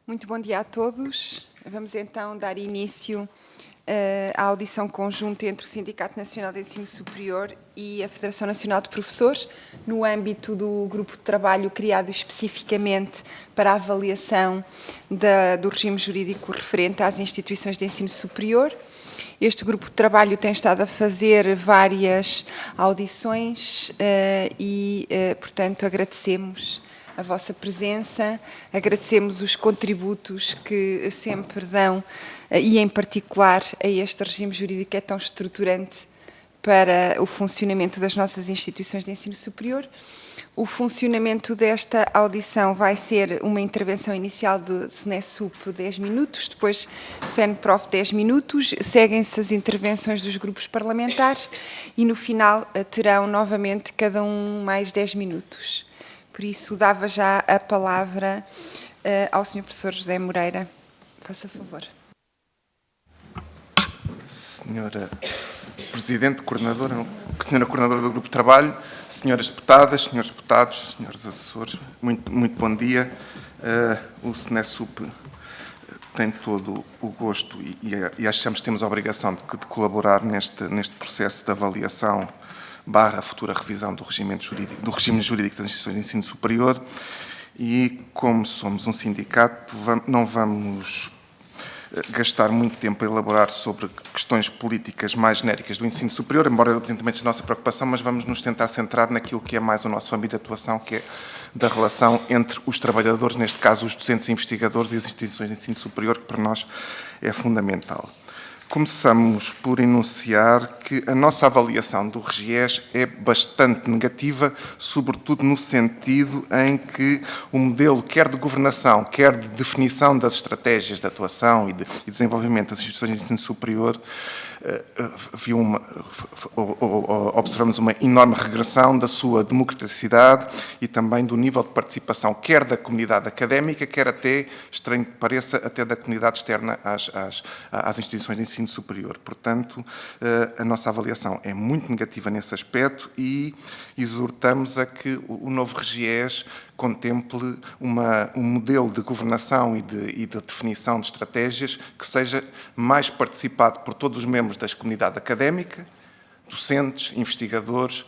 Muito bom dia a todos. Vamos então dar início à audição conjunta entre o Sindicato Nacional de Ensino Superior e a Federação Nacional de Professores, no âmbito do grupo de trabalho criado especificamente para a avaliação do regime jurídico referente às instituições de ensino superior. Este grupo de trabalho tem estado a fazer várias audições portanto, agradecemos a vossa presença, agradecemos os contributos que sempre dão, e em particular a este regime jurídico que é tão estruturante para o funcionamento das nossas instituições de ensino superior. O funcionamento desta audição vai ser uma intervenção inicial do SNESUP 10 minutos, depois FENPROF 10 minutos, seguem-se as intervenções dos grupos parlamentares e no final terão novamente cada um mais 10 minutos. Por isso, dava já a palavra ao Sr. Professor José Moreira. Faça favor. Senhora Presidente, Senhora Coordenadora do Grupo de Trabalho, Senhoras Deputadas, Senhores Deputados, Senhores Assessores, muito bom dia. O SNESUP tem todo o gosto e achamos que temos a obrigação de colaborar neste processo de avaliação / futura revisão do regime jurídico das instituições de ensino superior e, como somos um sindicato, não vamos gastar muito tempo a elaborar sobre questões políticas mais genéricas do ensino superior, embora evidentemente a nossa preocupação, mas vamos nos tentar centrar naquilo que é mais o nosso âmbito de atuação, que é da relação entre os trabalhadores, neste caso os docentes e investigadores e as instituições de ensino superior, que para nós é fundamental. Começamos por enunciar que a nossa avaliação do RGES é bastante negativa, sobretudo no sentido em que o modelo, quer de governação, quer de definição das estratégias de atuação e desenvolvimento das instituições de ensino superior, observamos uma enorme regressão da sua democraticidade e também do nível de participação, quer da comunidade académica, quer até, estranho que pareça, até da comunidade externa às instituições de ensino superior. Portanto, a nossa avaliação é muito negativa nesse aspecto e exortamos a que o novo RGES contemple um modelo de governação e de definição de estratégias que seja mais participado por todos os membros da comunidade académica, docentes, investigadores,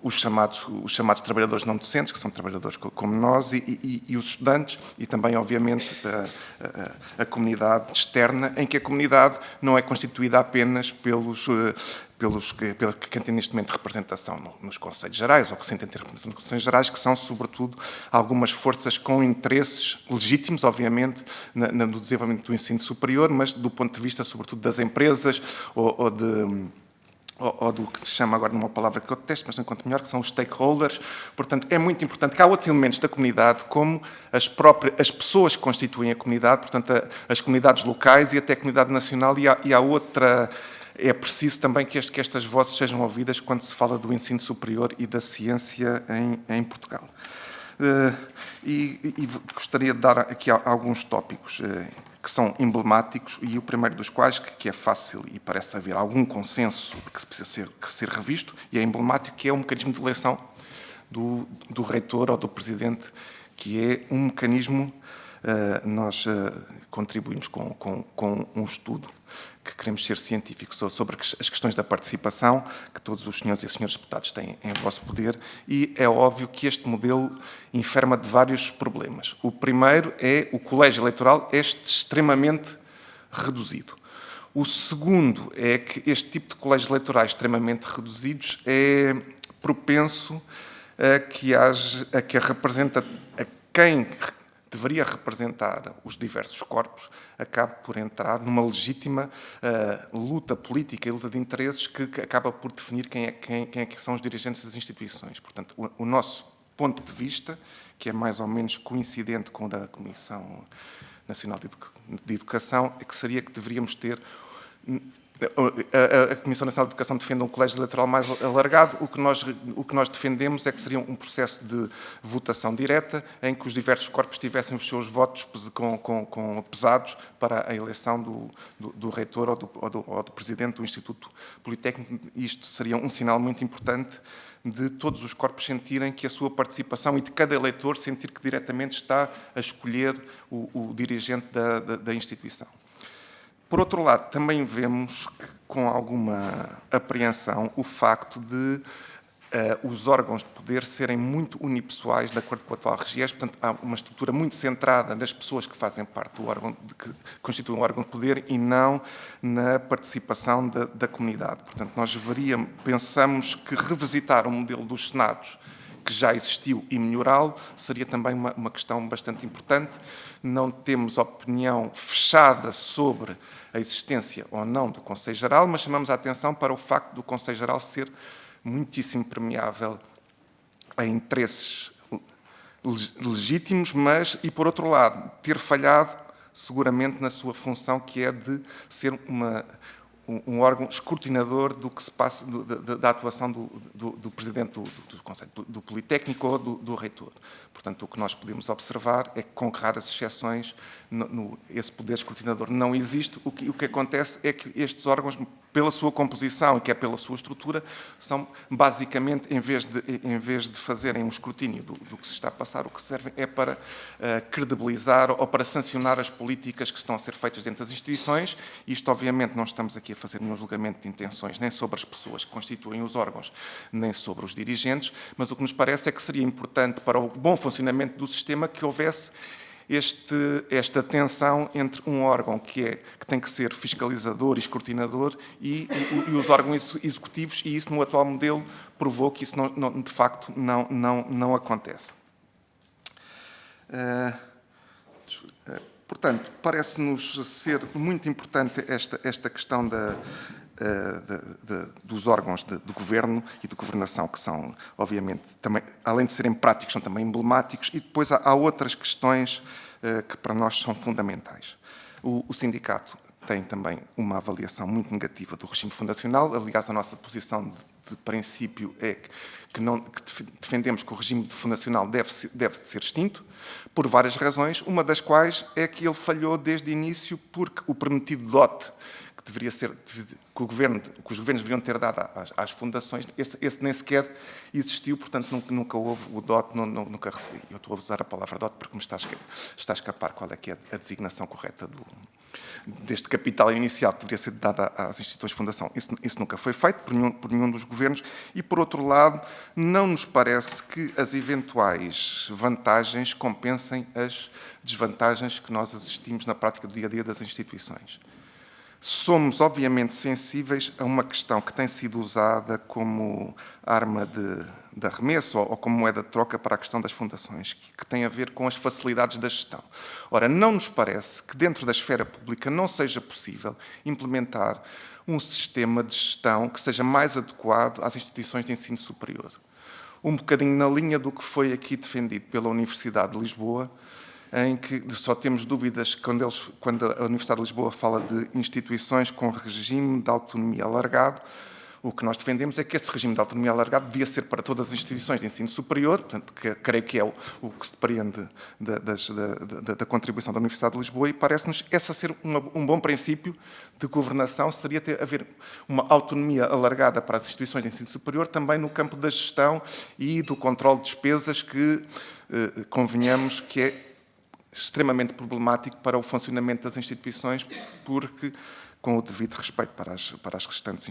os chamados trabalhadores não docentes, que são trabalhadores como nós, e os estudantes, e também, obviamente, a comunidade externa, em que a comunidade não é constituída apenas pela que tem neste momento representação nos Conselhos Gerais, ou que sentem ter representação nos Conselhos Gerais, que são, sobretudo, algumas forças com interesses legítimos, obviamente, no desenvolvimento do ensino superior, mas do ponto de vista, sobretudo, das empresas ou do que se chama agora numa palavra que eu detesto, mas não encontro melhor, que são os stakeholders. Portanto, é muito importante que há outros elementos da comunidade, como as pessoas que constituem a comunidade, portanto, as comunidades locais e até a comunidade nacional, e há outra. É preciso também que estas vozes sejam ouvidas quando se fala do ensino superior e da ciência em Portugal. E gostaria de dar aqui alguns tópicos que são emblemáticos, e o primeiro dos quais, que é fácil e parece haver algum consenso que precisa ser revisto, e é emblemático, que é o mecanismo de eleição do reitor ou do presidente, que é um mecanismo, nós contribuímos com um estudo que queremos ser científicos sobre as questões da participação, que todos os senhores e as senhoras deputados têm em vosso poder, e é óbvio que este modelo enferma de vários problemas. O primeiro é o colégio eleitoral extremamente reduzido. O segundo é que este tipo de colégios eleitorais extremamente reduzidos é propenso a quem deveria representar os diversos corpos, acaba por entrar numa legítima luta política e luta de interesses que acaba por definir quem é que são os dirigentes das instituições. Portanto, o nosso ponto de vista, que é mais ou menos coincidente com o da Comissão Nacional de Educação, é que seria que deveríamos ter A Comissão Nacional de Educação defende um colégio eleitoral mais alargado. O que nós defendemos é que seria um processo de votação direta, em que os diversos corpos tivessem os seus votos pesados para a eleição do reitor ou do presidente do Instituto Politécnico. Isto seria um sinal muito importante de todos os corpos sentirem que a sua participação e de cada eleitor sentir que diretamente está a escolher o dirigente da instituição. Por outro lado, também vemos que, com alguma apreensão o facto de os órgãos de poder serem muito unipessoais, de acordo com o atual regime. Portanto, há uma estrutura muito centrada nas pessoas que fazem parte do órgão, que constituem o órgão de poder, e não na participação da comunidade. Portanto, nós pensamos que revisitar o modelo dos senados, que já existiu, e melhorá-lo, seria também uma questão bastante importante. Não temos opinião fechada sobre a existência ou não do Conselho Geral, mas chamamos a atenção para o facto do Conselho Geral ser muitíssimo permeável a interesses legítimos, e, por outro lado, ter falhado seguramente na sua função, que é de ser um órgão escrutinador do que se passa, da atuação do presidente do Conselho, do Politécnico ou do reitor. Portanto, o que nós podemos observar é que, com raras exceções, esse poder escrutinador não existe. O que acontece é que estes órgãos, pela sua composição e que é pela sua estrutura, são basicamente, em vez de fazerem um escrutínio do que se está a passar, o que servem é para credibilizar ou para sancionar as políticas que estão a ser feitas dentro das instituições. Isto, obviamente, não estamos aqui a fazer nenhum julgamento de intenções, nem sobre as pessoas que constituem os órgãos, nem sobre os dirigentes, mas o que nos parece é que seria importante para o bom funcionamento do sistema que houvesse esta tensão entre um órgão que tem que ser fiscalizador e escrutinador e os órgãos executivos, e isso no atual modelo provou que isso de facto não acontece. Portanto, parece-nos ser muito importante esta questão dos órgãos de governo e de governação, que são, obviamente, também, além de serem práticos, são também emblemáticos, e depois há outras questões que para nós são fundamentais. O sindicato tem também uma avaliação muito negativa do regime fundacional. Aliás, a nossa posição de princípio é que defendemos que o regime fundacional deve ser extinto, por várias razões, uma das quais é que ele falhou desde o início, porque o permitido dote que deveria ser, que os governos deveriam ter dado às fundações, esse nem sequer existiu, portanto nunca houve o dote, nunca recebi. Eu estou a usar a palavra dote porque me está a escapar qual é que é a designação correta deste capital inicial que deveria ser dado às instituições de fundação. Isso nunca foi feito por nenhum dos governos, e, por outro lado, não nos parece que as eventuais vantagens compensem as desvantagens que nós assistimos na prática do dia-a-dia das instituições. Somos, obviamente, sensíveis a uma questão que tem sido usada como arma de arremesso ou como moeda de troca para a questão das fundações, que tem a ver com as facilidades da gestão. Ora, não nos parece que dentro da esfera pública não seja possível implementar um sistema de gestão que seja mais adequado às instituições de ensino superior. Um bocadinho na linha do que foi aqui defendido pela Universidade de Lisboa, em que só temos dúvidas quando a Universidade de Lisboa fala de instituições com regime de autonomia alargado. O que nós defendemos é que esse regime de autonomia alargado devia ser para todas as instituições de ensino superior, portanto, que creio que é o que se depreende da contribuição da Universidade de Lisboa, e parece-nos esse ser um bom princípio de governação, seria haver uma autonomia alargada para as instituições de ensino superior, também no campo da gestão e do controle de despesas, que convenhamos que é extremamente problemático para o funcionamento das instituições, porque, com o devido respeito para as restantes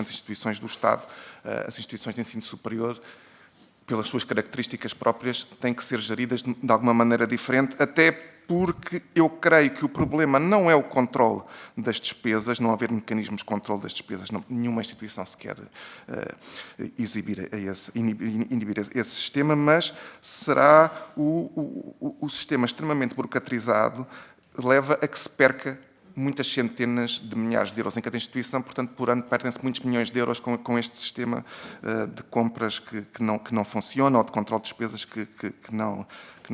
instituições do Estado, as instituições de ensino superior, pelas suas características próprias, têm que ser geridas de alguma maneira diferente, até porque eu creio que o problema não é o controle das despesas, não haver mecanismos de controle das despesas, nenhuma instituição se quer inibir esse sistema, mas será o sistema extremamente burocratizado leva a que se perca muitas centenas de milhares de euros em cada instituição, portanto, por ano perdem-se muitos milhões de euros com este sistema de compras que não funciona, ou de controle de despesas que não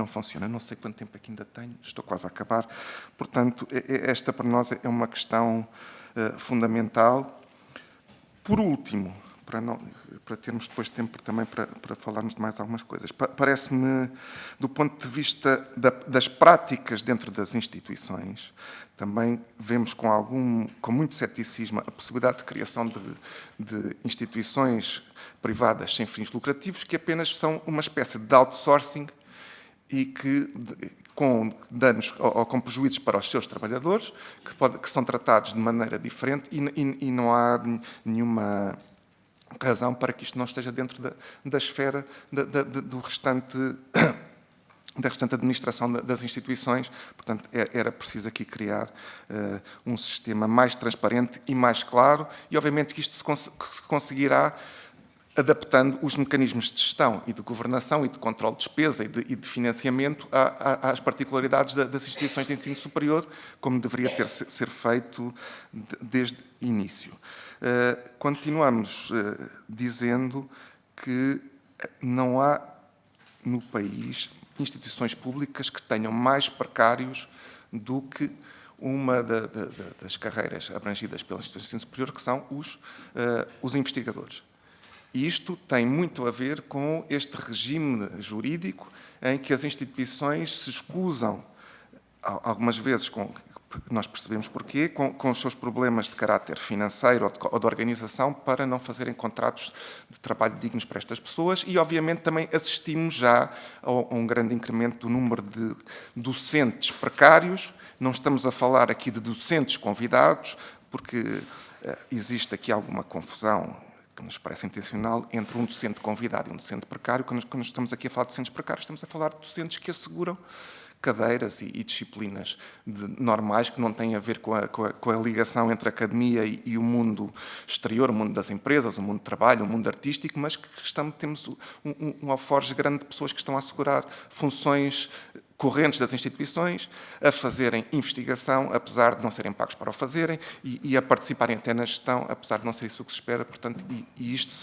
funciona. Não sei quanto tempo é que ainda tenho, estou quase a acabar. Portanto, esta para nós é uma questão fundamental. Por último, para termos depois tempo também para falarmos de mais algumas coisas. Parece-me, do ponto de vista das práticas dentro das instituições, também vemos com muito ceticismo a possibilidade de criação de instituições privadas sem fins lucrativos, que apenas são uma espécie de outsourcing e que, com danos ou com prejuízos para os seus trabalhadores, que são tratados de maneira diferente e não há nenhuma razão para que isto não esteja dentro da esfera da restante administração das instituições. Portanto, era preciso aqui criar um sistema mais transparente e mais claro, e obviamente que isto se conseguirá adaptando os mecanismos de gestão e de governação e de controle de despesa e de financiamento às particularidades das instituições de ensino superior, como deveria ser feito desde o início. Continuamos dizendo que não há no país instituições públicas que tenham mais precários do que uma das carreiras abrangidas pelas instituições de ensino superior, que são os investigadores. E isto tem muito a ver com este regime jurídico em que as instituições se escusam, algumas vezes, nós percebemos porquê, com os seus problemas de caráter financeiro ou de organização, para não fazerem contratos de trabalho dignos para estas pessoas, e obviamente também assistimos já a um grande incremento do número de docentes precários. Não estamos a falar aqui de docentes convidados, porque existe aqui alguma confusão que nos parece intencional entre um docente convidado e um docente precário. Quando estamos aqui a falar de docentes precários, estamos a falar de docentes que asseguram cadeiras e disciplinas normais, que não têm a ver com a ligação entre a academia e o mundo exterior, o mundo das empresas, o mundo do trabalho, o mundo artístico, mas que temos um alforje grande de pessoas que estão a assegurar funções correntes das instituições, a fazerem investigação, apesar de não serem pagos para o fazerem, e a participarem até na gestão, apesar de não ser isso que se espera. Portanto, e isto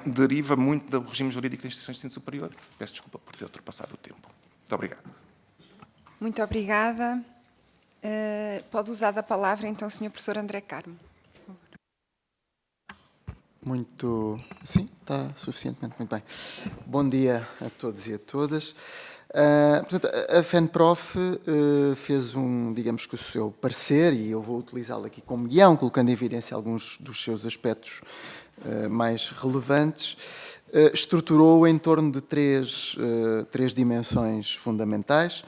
deriva muito do regime jurídico das instituições de ensino superior. Peço desculpa por ter ultrapassado o tempo. Muito obrigado. Muito obrigada. Pode usar da palavra, então, o Sr. Professor André Carmo. Sim, está suficientemente muito bem. Bom dia a todos e a todas. Portanto, a FENPROF fez digamos que o seu parecer, e eu vou utilizá-lo aqui como guião, colocando em evidência alguns dos seus aspectos mais relevantes. Estruturou em torno de três dimensões fundamentais.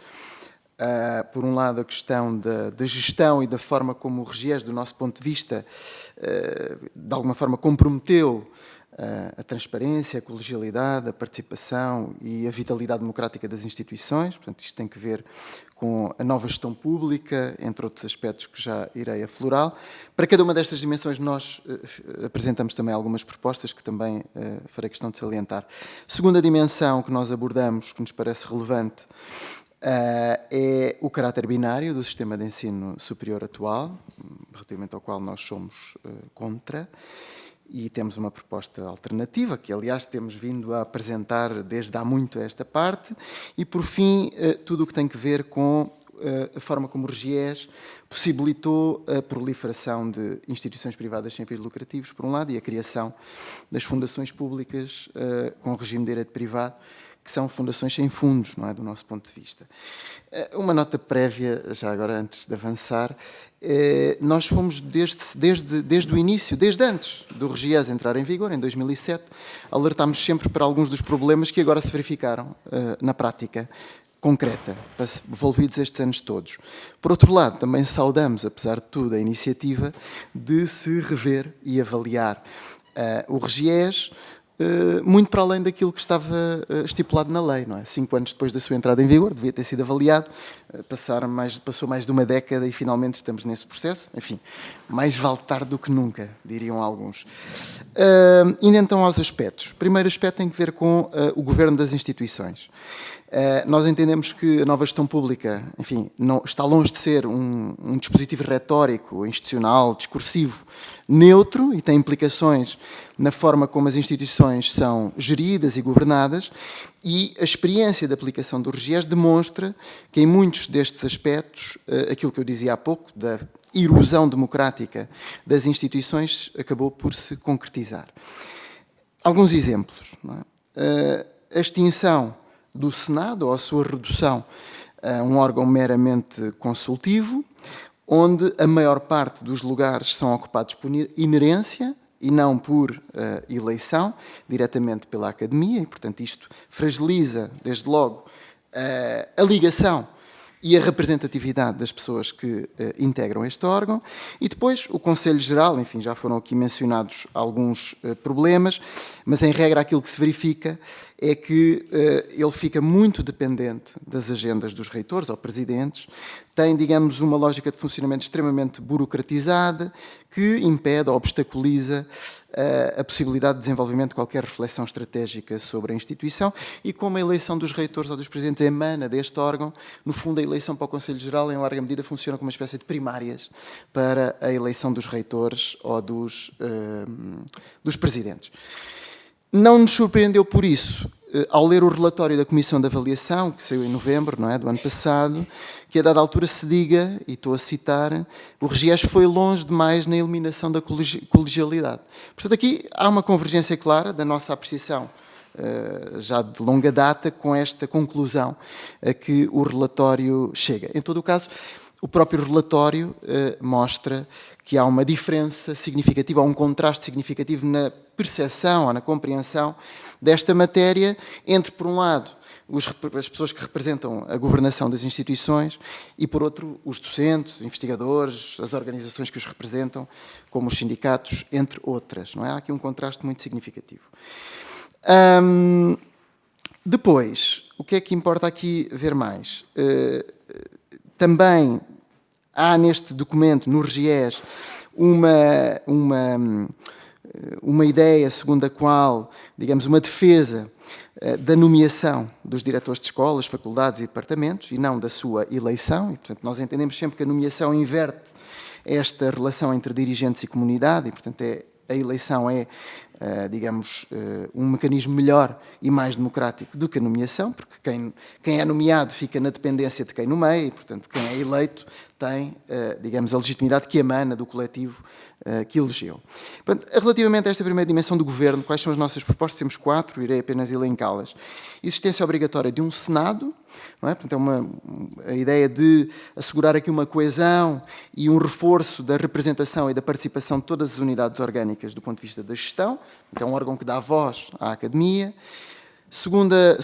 Por um lado, a questão da gestão e da forma como o RGES, do nosso ponto de vista, de alguma forma comprometeu a transparência, a colegialidade, a participação e a vitalidade democrática das instituições. Portanto, isto tem que ver com a nova gestão pública, entre outros aspectos que já irei aflorar. Para cada uma destas dimensões, nós apresentamos também algumas propostas que também farei questão de salientar. Segunda dimensão que nós abordamos, que nos parece relevante, é o caráter binário do sistema de ensino superior atual, relativamente ao qual nós somos contra, e temos uma proposta alternativa, que aliás temos vindo a apresentar desde há muito esta parte, e por fim, tudo o que tem que ver com a forma como o RGES possibilitou a proliferação de instituições privadas sem fins lucrativos, por um lado, e a criação das fundações públicas com regime de direito privado, que são fundações sem fundos, não é, do nosso ponto de vista. Uma nota prévia, já agora antes de avançar, nós fomos desde o início, desde antes do RGES entrar em vigor, em 2007, alertámos sempre para alguns dos problemas que agora se verificaram na prática concreta, envolvidos estes anos todos. Por outro lado, também saudamos, apesar de tudo, a iniciativa de se rever e avaliar o RGES, muito para além daquilo que estava estipulado na lei, não é? 5 anos depois da sua entrada em vigor, devia ter sido avaliado, passou mais de uma década e finalmente estamos nesse processo. Enfim, mais vale tarde do que nunca, diriam alguns. Indo então aos aspectos. O primeiro aspecto tem que ver com o governo das instituições. Nós entendemos que a nova gestão pública, enfim, está longe de ser um dispositivo retórico, institucional, discursivo, neutro, e tem implicações na forma como as instituições são geridas e governadas, e a experiência de aplicação do RGES demonstra que em muitos destes aspectos, aquilo que eu dizia há pouco, da erosão democrática das instituições, acabou por se concretizar. Alguns exemplos. Não é? A extinção do Senado, ou a sua redução a um órgão meramente consultivo, onde a maior parte dos lugares são ocupados por inerência e não por eleição, diretamente pela Academia, e, portanto, isto fragiliza, desde logo, a ligação e a representatividade das pessoas que integram este órgão. E depois o Conselho Geral, enfim, já foram aqui mencionados alguns problemas, mas em regra aquilo que se verifica é que ele fica muito dependente das agendas dos reitores ou presidentes, tem, digamos, uma lógica de funcionamento extremamente burocratizada que impede ou obstaculiza a possibilidade de desenvolvimento de qualquer reflexão estratégica sobre a instituição, e como a eleição dos reitores ou dos presidentes emana deste órgão, no fundo a eleição para o Conselho Geral em larga medida funciona como uma espécie de primárias para a eleição dos reitores ou dos presidentes. Não nos surpreendeu por isso, ao ler o relatório da Comissão de Avaliação, que saiu em novembro, não é, do ano passado, que a dada altura se diga, e estou a citar, o RGES foi longe demais na eliminação da colegialidade. Portanto, aqui há uma convergência clara da nossa apreciação, já de longa data, com esta conclusão a que o relatório chega. Em todo o caso, o próprio relatório mostra que há uma diferença significativa, ou um contraste significativo na percepção ou na compreensão desta matéria entre, por um lado, as pessoas que representam a governação das instituições e, por outro, os docentes, investigadores, as organizações que os representam, como os sindicatos, entre outras. Não é? Há aqui um contraste muito significativo. Depois, o que é que importa aqui ver mais? Também há neste documento, no RGES, uma ideia segundo a qual, digamos, uma defesa da nomeação dos diretores de escolas, faculdades e departamentos, e não da sua eleição, e, portanto, nós entendemos sempre que a nomeação inverte esta relação entre dirigentes e comunidade, e, portanto, a eleição é, digamos, um mecanismo melhor e mais democrático do que a nomeação, porque quem é nomeado fica na dependência de quem nomeia, e, portanto, quem é eleito tem, digamos, a legitimidade que emana do coletivo que elegeu. Portanto, relativamente a esta primeira dimensão do governo, quais são as nossas propostas? Temos 4, irei apenas elencá-las. Existência obrigatória de um Senado, não é? Portanto, a ideia de assegurar aqui uma coesão e um reforço da representação e da participação de todas as unidades orgânicas do ponto de vista da gestão. Então, é um órgão que dá voz à Academia. Segunda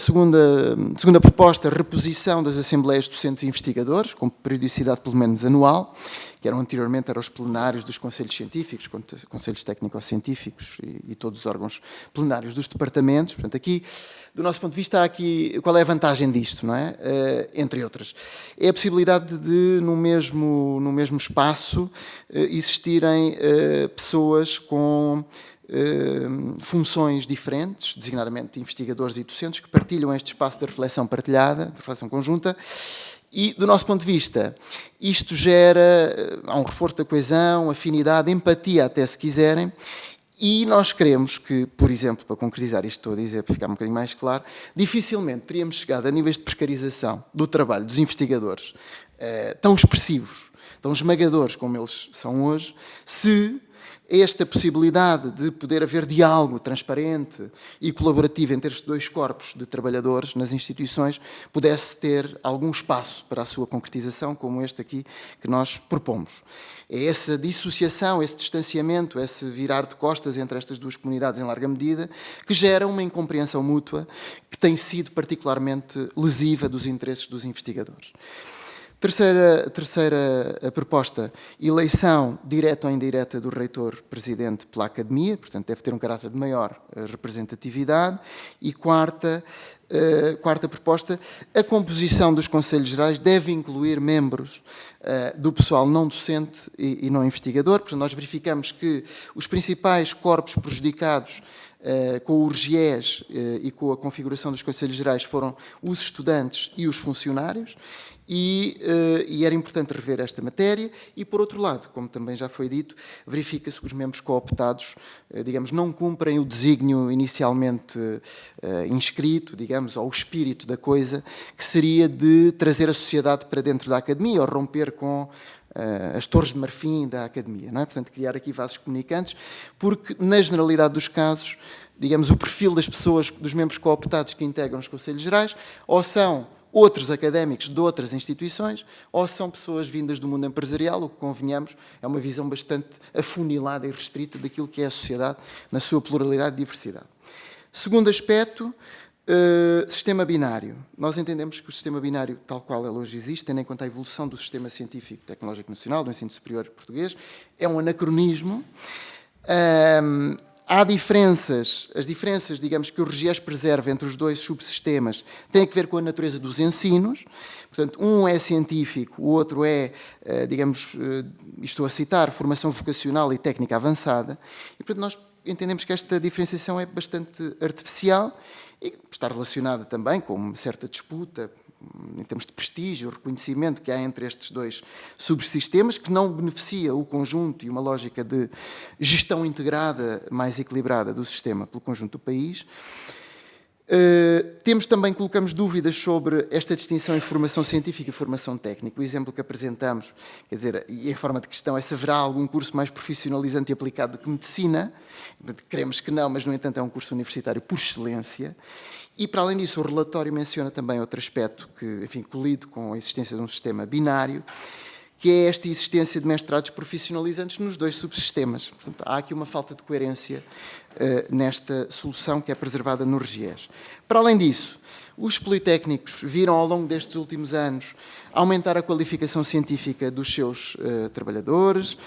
proposta, reposição das Assembleias Docentes e Investigadores, com periodicidade pelo menos anual, que eram anteriormente os plenários dos Conselhos Científicos, Conselhos Técnico-Científicos e todos os órgãos plenários dos departamentos. Portanto, aqui, do nosso ponto de vista, há aqui, qual é a vantagem disto, não é? Entre outras. É a possibilidade de, no mesmo espaço, existirem pessoas com funções diferentes, designadamente investigadores e docentes, que partilham este espaço de reflexão partilhada, de reflexão conjunta, e, do nosso ponto de vista, isto gera um reforço da coesão, afinidade, empatia, até se quiserem, e nós queremos que, por exemplo, para concretizar isto estou a dizer, para ficar um bocadinho mais claro, dificilmente teríamos chegado a níveis de precarização do trabalho dos investigadores tão expressivos, tão esmagadores como eles são hoje, se esta possibilidade de poder haver diálogo transparente e colaborativo entre estes dois corpos de trabalhadores nas instituições pudesse ter algum espaço para a sua concretização, como este aqui que nós propomos. É essa dissociação, esse distanciamento, esse virar de costas entre estas duas comunidades em larga medida, que gera uma incompreensão mútua que tem sido particularmente lesiva dos interesses dos investigadores. Terceira proposta, eleição direta ou indireta do reitor-presidente pela Academia, portanto deve ter um caráter de maior representatividade. E quarta, quarta proposta, a composição dos Conselhos Gerais deve incluir membros do pessoal não docente e não investigador. Portanto, nós verificamos que os principais corpos prejudicados com o RGES e com a configuração dos Conselhos Gerais foram os estudantes e os funcionários, e era importante rever esta matéria. E, por outro lado, como também já foi dito, verifica-se que os membros cooptados, digamos, não cumprem o desígnio inicialmente inscrito, digamos, ou o espírito da coisa, que seria de trazer a sociedade para dentro da academia, ou romper com as torres de marfim da academia, não é? Portanto, criar aqui vasos comunicantes, porque, na generalidade dos casos, digamos, o perfil das pessoas, dos membros cooptados que integram os Conselhos Gerais, ou são outros académicos de outras instituições, ou são pessoas vindas do mundo empresarial, o que, convenhamos, é uma visão bastante afunilada e restrita daquilo que é a sociedade na sua pluralidade e diversidade. Segundo aspecto, sistema binário. Nós entendemos que o sistema binário, tal qual ele hoje existe, tendo em conta a evolução do sistema científico e tecnológico nacional, do ensino superior português, é um anacronismo. Há diferenças, as diferenças, digamos, que o RGES preserva entre os dois subsistemas têm a ver com a natureza dos ensinos. Portanto, um é científico, o outro é, digamos, estou a citar, formação vocacional e técnica avançada. E, portanto, nós entendemos que esta diferenciação é bastante artificial e está relacionada também com uma certa disputa em termos de prestígio, reconhecimento que há entre estes dois subsistemas, que não beneficia o conjunto e uma lógica de gestão integrada mais equilibrada do sistema pelo conjunto do país. Temos também, colocamos dúvidas sobre esta distinção em formação científica e formação técnica. O exemplo que apresentamos, quer dizer, e em forma de questão, é se haverá algum curso mais profissionalizante e aplicado do que medicina. Queremos que não, mas, no entanto, é um curso universitário por excelência. E, para além disso, o relatório menciona também outro aspecto que, enfim, colide com a existência de um sistema binário, que é esta existência de mestrados profissionalizantes nos dois subsistemas. Portanto, há aqui uma falta de coerência nesta solução que é preservada no RGES. Para além disso, os politécnicos viram ao longo destes últimos anos aumentar a qualificação científica dos seus trabalhadores,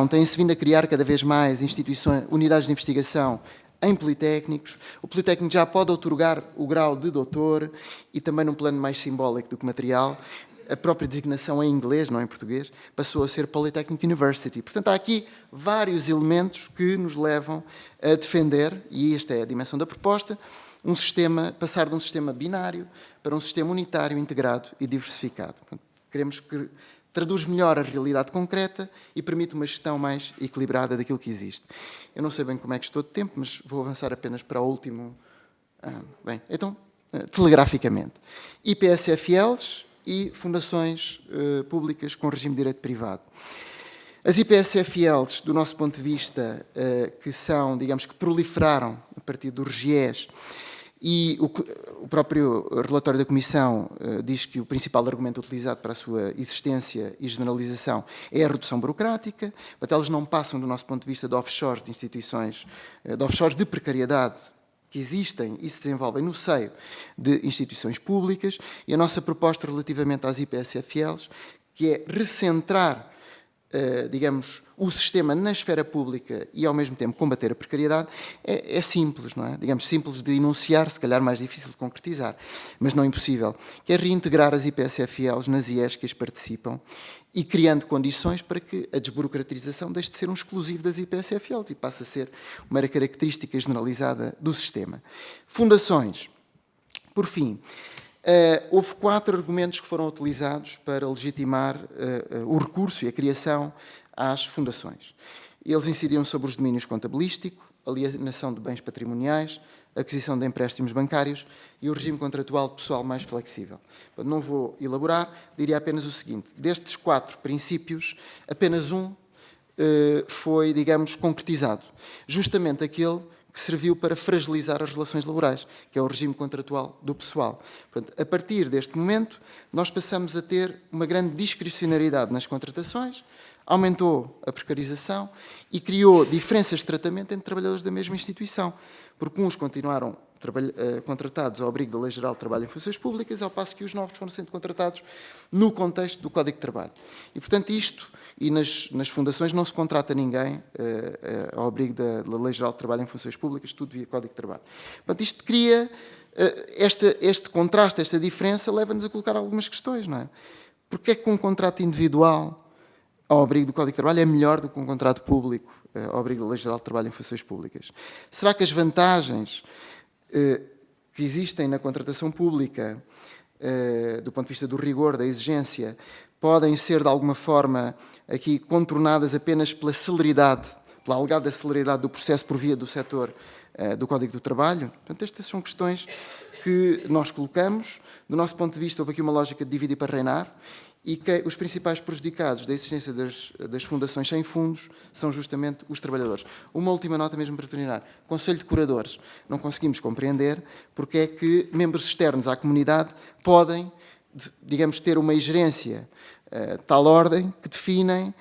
têm-se vindo a criar cada vez mais instituições, unidades de investigação em politécnicos. O politécnico já pode outorgar o grau de doutor e também num plano mais simbólico do que material. A própria designação em inglês, não em português, passou a ser Polytechnic University. Portanto, há aqui vários elementos que nos levam a defender, e esta é a dimensão da proposta, passar de um sistema binário para um sistema unitário, integrado e diversificado. Portanto, queremos que traduz melhor a realidade concreta e permite uma gestão mais equilibrada daquilo que existe. Eu não sei bem como é que estou de tempo, mas vou avançar apenas para o último. Bem, então, telegraficamente. IPSFLs e fundações públicas com regime de direito privado. As IPSFLs, do nosso ponto de vista, que são, digamos, que proliferaram a partir do RGES, e o próprio relatório da Comissão diz que o principal argumento utilizado para a sua existência e generalização é a redução burocrática. Portanto, elas não passam, do nosso ponto de vista, de offshores de instituições, de offshores de precariedade que existem e se desenvolvem no seio de instituições públicas. E a nossa proposta relativamente às IPSFLs, que é recentrar, digamos, o sistema na esfera pública e, ao mesmo tempo, combater a precariedade, é simples, não é? Digamos, simples de enunciar, se calhar mais difícil de concretizar, mas não impossível, que é reintegrar as IPSFLs nas IES que as participam e criando condições para que a desburocratização deixe de ser um exclusivo das IPSFLs e passe a ser uma característica generalizada do sistema. Fundações. Por fim, houve 4 argumentos que foram utilizados para legitimar o recurso e a criação às fundações. Eles incidiam sobre os domínios contabilístico, alienação de bens patrimoniais, aquisição de empréstimos bancários e o regime contratual pessoal mais flexível. Não vou elaborar, diria apenas o seguinte: destes 4 princípios, apenas um foi, digamos, concretizado. Justamente aquele que serviu para fragilizar as relações laborais, que é o regime contratual do pessoal. Portanto, a partir deste momento, nós passamos a ter uma grande discricionariedade nas contratações, aumentou a precarização e criou diferenças de tratamento entre trabalhadores da mesma instituição, porque uns continuaram contratados ao abrigo da Lei Geral de Trabalho em Funções Públicas, ao passo que os novos foram sendo contratados no contexto do Código de Trabalho. E, portanto, isto, e nas fundações não se contrata ninguém ao abrigo da Lei Geral de Trabalho em Funções Públicas, tudo via Código de Trabalho. Portanto, isto cria, este contraste, esta diferença, leva-nos a colocar algumas questões, não é? Porquê é que um contrato individual ao abrigo do Código de Trabalho é melhor do que um contrato público ao abrigo da Lei Geral de Trabalho em Funções Públicas? Será que as vantagens que existem na contratação pública, do ponto de vista do rigor, da exigência, podem ser, de alguma forma, aqui contornadas apenas pela celeridade, pela alegada celeridade do processo por via do setor do Código do Trabalho? Portanto, estas são questões que nós colocamos. Do nosso ponto de vista, houve aqui uma lógica de dividir para reinar, e que os principais prejudicados da existência das fundações sem fundos são justamente os trabalhadores. Uma última nota mesmo para terminar. Conselho de Curadores. Não conseguimos compreender porque é que membros externos à comunidade podem, digamos, ter uma ingerência tal ordem que definem,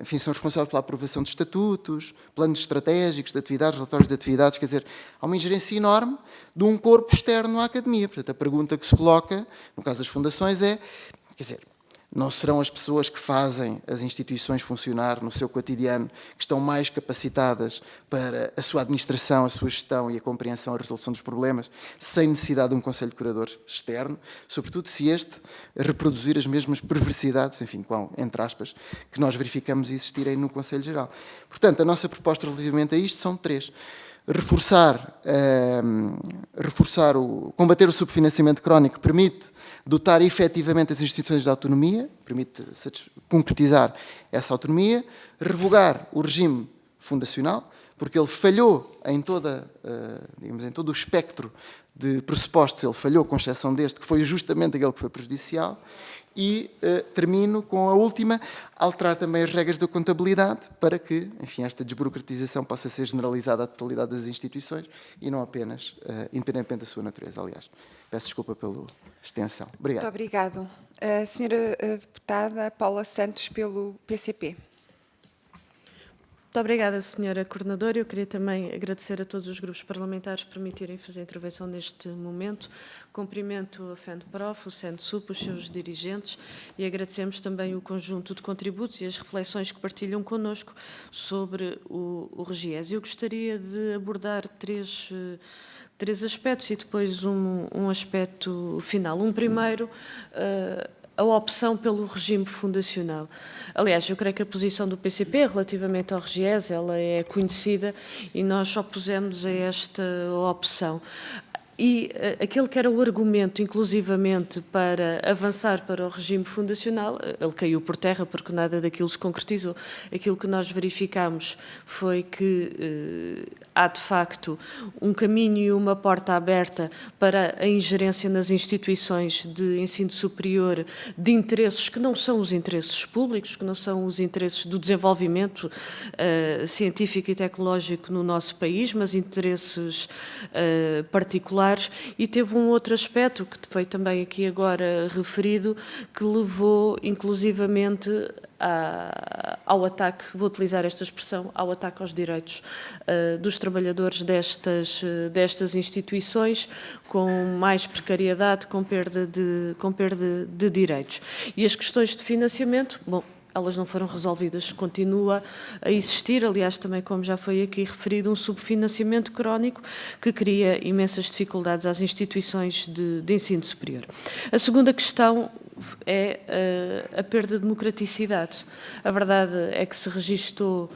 enfim, são responsáveis pela aprovação de estatutos, planos estratégicos de atividades, relatórios de atividades, quer dizer, há uma ingerência enorme de um corpo externo à academia. Portanto, a pergunta que se coloca, no caso das fundações, é, quer dizer, não serão as pessoas que fazem as instituições funcionar no seu cotidiano que estão mais capacitadas para a sua administração, a sua gestão e a compreensão e a resolução dos problemas, sem necessidade de um Conselho de Curadores externo, sobretudo se este reproduzir as mesmas perversidades, enfim, entre aspas, que nós verificamos existirem no Conselho Geral. Portanto, a nossa proposta relativamente a isto são 3. Combater o subfinanciamento crónico permite dotar efetivamente as instituições de autonomia, permite concretizar essa autonomia, revogar o regime fundacional, porque ele falhou em digamos, em todo o espectro de pressupostos, ele falhou, com exceção deste, que foi justamente aquele que foi prejudicial. E termino com a última, alterar também as regras da contabilidade para que, enfim, esta desburocratização possa ser generalizada à totalidade das instituições e não apenas, independentemente da sua natureza, aliás. Peço desculpa pela extensão. Obrigado. Muito obrigado. A senhora deputada Paula Santos, pelo PCP. Muito obrigada, Sra. Coordenadora. Eu queria também agradecer a todos os grupos parlamentares por permitirem fazer a intervenção neste momento. Cumprimento a FENPROF, o CENSUP, os seus dirigentes, e agradecemos também o conjunto de contributos e as reflexões que partilham connosco sobre o RGES. Eu gostaria de abordar três aspectos e depois um aspecto final. Um primeiro, a opção pelo regime fundacional. Aliás, eu creio que a posição do PCP relativamente ao RGES, ela é conhecida e nós opusemos a esta opção. E aquele que era o argumento, inclusivamente, para avançar para o regime fundacional, ele caiu por terra porque nada daquilo se concretizou. Aquilo que nós verificamos foi que há, de facto, um caminho e uma porta aberta para a ingerência nas instituições de ensino superior de interesses que não são os interesses públicos, que não são os interesses do desenvolvimento científico e tecnológico no nosso país, mas interesses particulares. E teve um outro aspecto, que foi também aqui agora referido, que levou inclusivamente ao ataque, vou utilizar esta expressão, ao ataque aos direitos dos trabalhadores destas instituições, com mais precariedade, com perda de direitos. E as questões de financiamento, bom, elas não foram resolvidas, continua a existir, aliás, também como já foi aqui referido, um subfinanciamento crónico que cria imensas dificuldades às instituições de ensino superior. A segunda questão é a perda de democraticidade. A verdade é que se registou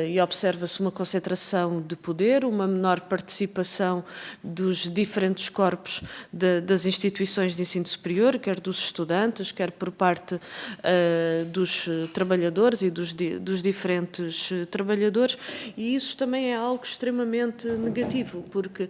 e observa-se uma concentração de poder, uma menor participação dos diferentes corpos das instituições de ensino superior, quer dos estudantes, quer por parte dos trabalhadores e dos diferentes trabalhadores, e isso também é algo extremamente negativo, porque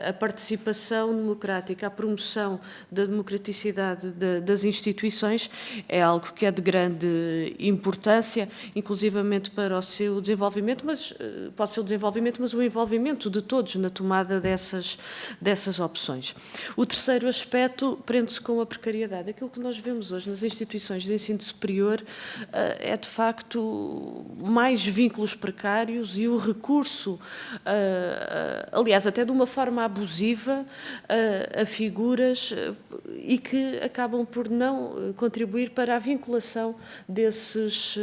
a participação democrática, a promoção da democraticidade das instituições instituições é algo que é de grande importância, inclusivamente para o seu desenvolvimento, mas o envolvimento de todos na tomada dessas opções. O terceiro aspecto prende-se com a precariedade. Aquilo que nós vemos hoje nas instituições de ensino superior é, de facto, mais vínculos precários e o recurso, aliás, até de uma forma abusiva, a figuras e que acabam por não contribuir para a vinculação desses,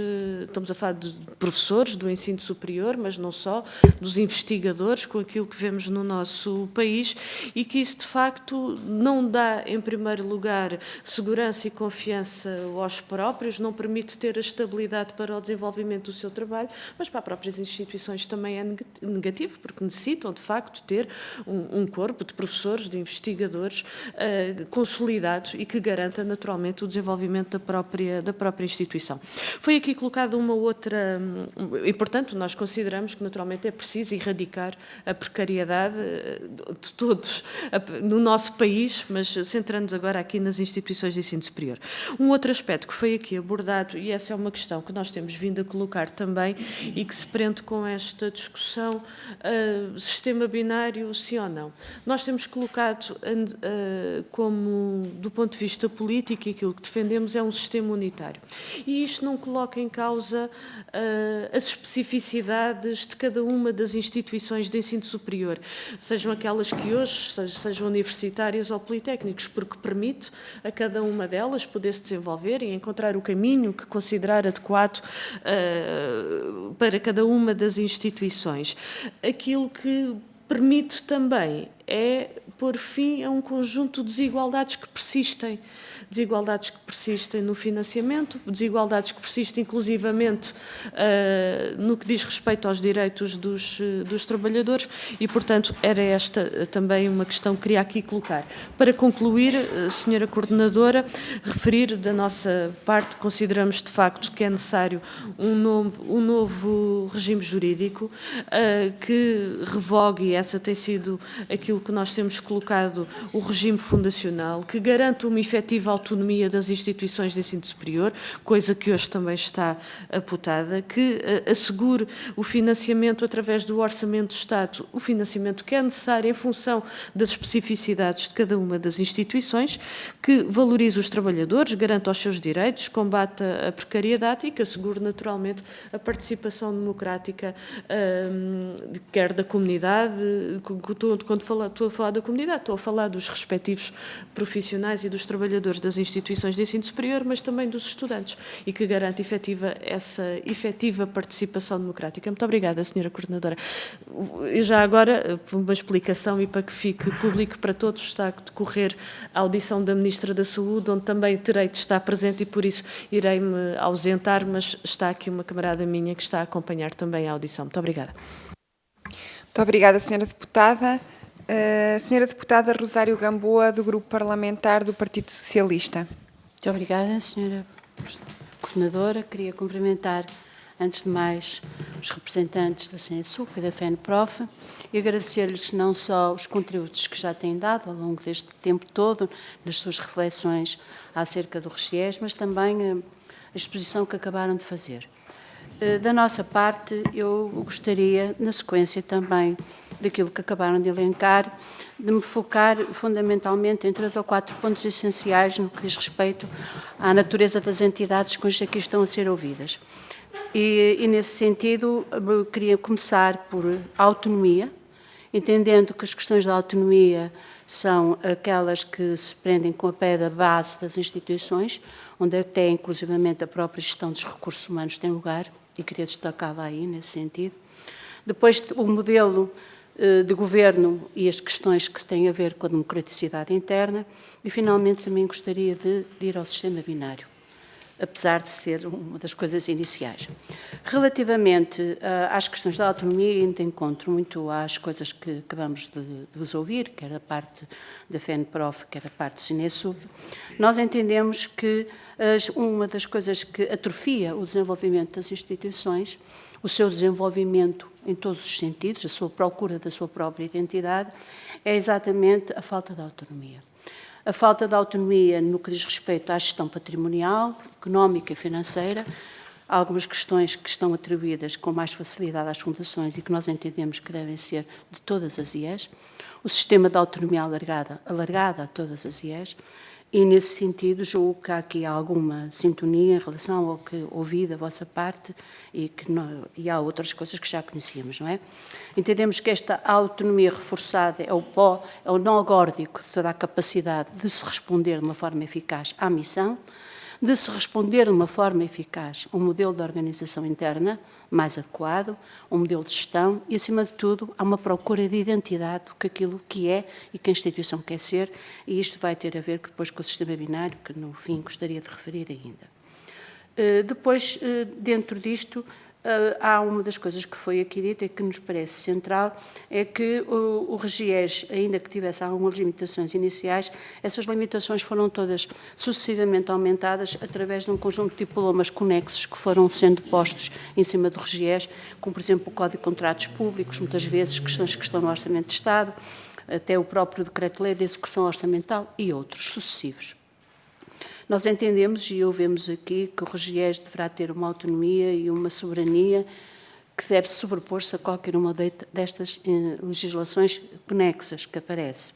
estamos a falar de professores do ensino superior, mas não só, dos investigadores, com aquilo que vemos no nosso país, e que isso, de facto, não dá, em primeiro lugar, segurança e confiança aos próprios, não permite ter a estabilidade para o desenvolvimento do seu trabalho, mas para as próprias instituições também é negativo, porque necessitam, de facto, ter um corpo de professores, de investigadores consolidado e que garanta, naturalmente, o desenvolvimento da própria instituição. Foi aqui colocada uma outra... E, portanto, nós consideramos que, naturalmente, é preciso erradicar a precariedade de todos no nosso país, mas centrando-nos agora aqui nas instituições de ensino superior. Um outro aspecto que foi aqui abordado, e essa é uma questão que nós temos vindo a colocar também e que se prende com esta discussão, sistema binário, sim ou não. Nós temos colocado como, do ponto de vista político, e aquilo que defendemos é um sistema unitário. E isto não coloca em causa as especificidades de cada uma das instituições de ensino superior, sejam aquelas que hoje sejam universitárias ou politécnicos, porque permite a cada uma delas poder se desenvolver e encontrar o caminho que considerar adequado para cada uma das instituições. Aquilo que permite também é pôr fim a um conjunto de desigualdades que persistem no financiamento, desigualdades que persistem inclusivamente no que diz respeito aos direitos dos trabalhadores e, portanto, era esta também uma questão que queria aqui colocar. Para concluir, Senhora Coordenadora, referir da nossa parte, consideramos de facto que é necessário um novo regime jurídico que revogue, e essa tem sido aquilo que nós temos colocado, o regime fundacional, que garanta uma efetiva autonomia das instituições de ensino superior, coisa que hoje também está apontada, que assegure o financiamento através do Orçamento do Estado, o financiamento que é necessário em função das especificidades de cada uma das instituições, que valorize os trabalhadores, garanta os seus direitos, combata a precariedade e que assegure naturalmente a participação democrática, quer da comunidade, quando estou a falar da comunidade, estou a falar dos respectivos profissionais e dos trabalhadores das instituições de ensino superior, mas também dos estudantes, e que garante essa efetiva participação democrática. Muito obrigada, Sra. Coordenadora. E já agora, por uma explicação e para que fique público para todos, está a decorrer a audição da Ministra da Saúde, onde também terei de estar presente e por isso irei-me ausentar, mas está aqui uma camarada minha que está a acompanhar também a audição. Muito obrigada. Muito obrigada, Sra. Deputada. Senhora Deputada Rosário Gamboa, do Grupo Parlamentar do Partido Socialista. Muito obrigada, Sra. Coordenadora. Queria cumprimentar, antes de mais, os representantes da CNSUP e da FENPROF e agradecer-lhes não só os contributos que já têm dado ao longo deste tempo todo, nas suas reflexões acerca do RGES, mas também a exposição que acabaram de fazer. Da nossa parte, eu gostaria, na sequência também daquilo que acabaram de elencar, de me focar fundamentalmente em 3 ou 4 pontos essenciais no que diz respeito à natureza das entidades que hoje aqui estão a ser ouvidas. E nesse sentido, queria começar por autonomia, entendendo que as questões da autonomia são aquelas que se prendem com a pedra base das instituições, onde até, inclusivamente, a própria gestão dos recursos humanos tem lugar, e queria destacá-la aí, nesse sentido. Depois, o modelo de governo e as questões que têm a ver com a democraticidade interna, e, finalmente, também gostaria de ir ao sistema binário, apesar de ser uma das coisas iniciais. Relativamente às questões da autonomia, ainda encontro muito às coisas que acabamos de vos ouvir, quer da parte da FENPROF, quer da parte do CNESUB. Nós entendemos que uma das coisas que atrofia o desenvolvimento das instituições, o seu desenvolvimento em todos os sentidos, a sua procura da sua própria identidade, é exatamente a falta de autonomia. a falta de autonomia no que diz respeito à gestão patrimonial, económica e financeira, há algumas questões que estão atribuídas com mais facilidade às fundações e que nós entendemos que devem ser de todas as IES, o sistema de autonomia alargada a todas as IES, e, nesse sentido, julgo que há aqui alguma sintonia em relação ao que ouvi da vossa parte e há outras coisas que já conhecíamos, não é? Entendemos que esta autonomia reforçada é o nó górdico de toda a capacidade de se responder de uma forma eficaz à missão, de se responder de uma forma eficaz a um modelo de organização interna mais adequado, um modelo de gestão e, acima de tudo, há uma procura de identidade do que aquilo que é e que a instituição quer ser, e isto vai ter a ver depois com o sistema binário, que no fim gostaria de referir ainda. Depois, dentro disto, há uma das coisas que foi aqui dita e que nos parece central, é que o RGES, ainda que tivesse algumas limitações iniciais, essas limitações foram todas sucessivamente aumentadas através de um conjunto de diplomas conexos que foram sendo postos em cima do RGES, como, por exemplo, o Código de Contratos Públicos, muitas vezes questões que estão no Orçamento de Estado, até o próprio Decreto-Lei de Execução Orçamental e outros sucessivos. Nós entendemos e ouvemos aqui que o RGES deverá ter uma autonomia e uma soberania que deve sobrepor-se a qualquer uma destas legislações conexas que aparece.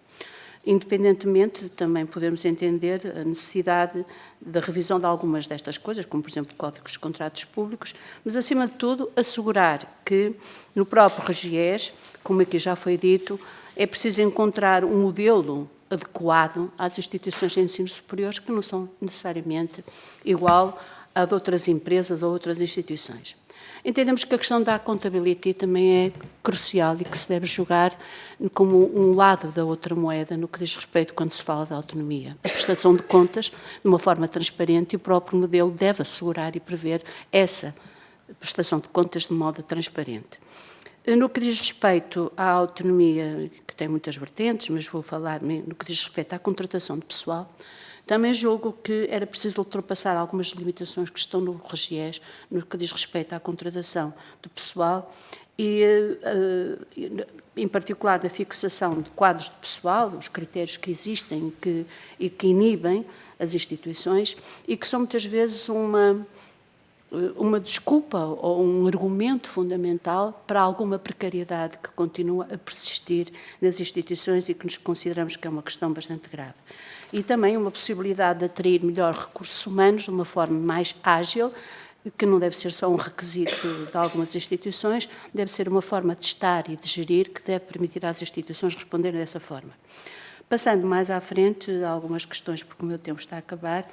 Independentemente, também podemos entender a necessidade da revisão de algumas destas coisas, como, por exemplo, códigos de contratos públicos, mas, acima de tudo, assegurar que, no próprio RGES, como aqui já foi dito, é preciso encontrar um modelo adequado às instituições de ensino superior que não são necessariamente igual a de outras empresas ou outras instituições. Entendemos que a questão da accountability também é crucial e que se deve julgar como um lado da outra moeda no que diz respeito quando se fala da autonomia. A prestação de contas de uma forma transparente e o próprio modelo deve assegurar e prever essa prestação de contas de modo transparente. No que diz respeito à autonomia, que tem muitas vertentes, mas vou falar no que diz respeito à contratação de pessoal, também julgo que era preciso ultrapassar algumas limitações que estão no RGES, no que diz respeito à contratação de pessoal e, em particular, na fixação de quadros de pessoal, os critérios que existem e que inibem as instituições e que são muitas vezes uma desculpa ou um argumento fundamental para alguma precariedade que continua a persistir nas instituições e que nos consideramos que é uma questão bastante grave. E também uma possibilidade de atrair melhor recursos humanos de uma forma mais ágil, que não deve ser só um requisito de algumas instituições, deve ser uma forma de estar e de gerir que deve permitir às instituições responderem dessa forma. Passando mais à frente, algumas questões, porque o meu tempo está a acabar,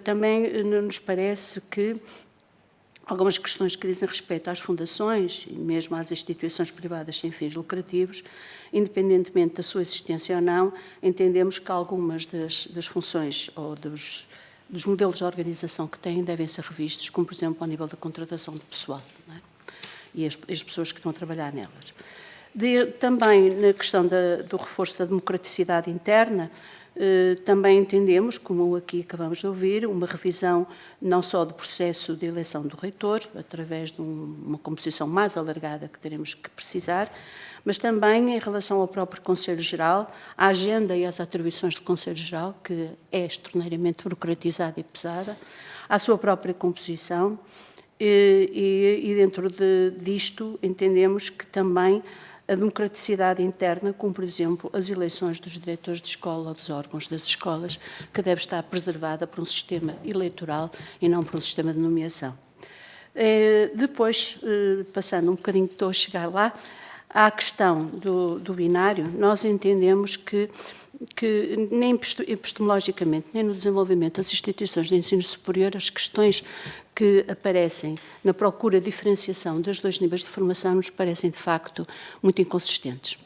também nos parece que algumas questões que dizem respeito às fundações e mesmo às instituições privadas sem fins lucrativos, independentemente da sua existência ou não, entendemos que algumas das funções ou dos modelos de organização que têm devem ser revistos, como, por exemplo, ao nível da contratação de pessoal, não é? E as pessoas que estão a trabalhar nelas. Também na questão do reforço da democraticidade interna, também entendemos, como aqui acabamos de ouvir, uma revisão não só do processo de eleição do reitor, através de uma composição mais alargada que teremos que precisar, mas também em relação ao próprio Conselho Geral, à agenda e às atribuições do Conselho Geral, que é extraordinariamente burocratizada e pesada, à sua própria composição, e dentro disto entendemos que também a democraticidade interna, como, por exemplo, as eleições dos diretores de escola ou dos órgãos das escolas, que deve estar preservada por um sistema eleitoral e não por um sistema de nomeação. Depois, passando um bocadinho, estou a chegar lá, à questão do binário, nós entendemos que nem epistemologicamente, nem no desenvolvimento das instituições de ensino superior, as questões que aparecem na procura de diferenciação dos dois níveis de formação nos parecem, de facto, muito inconsistentes.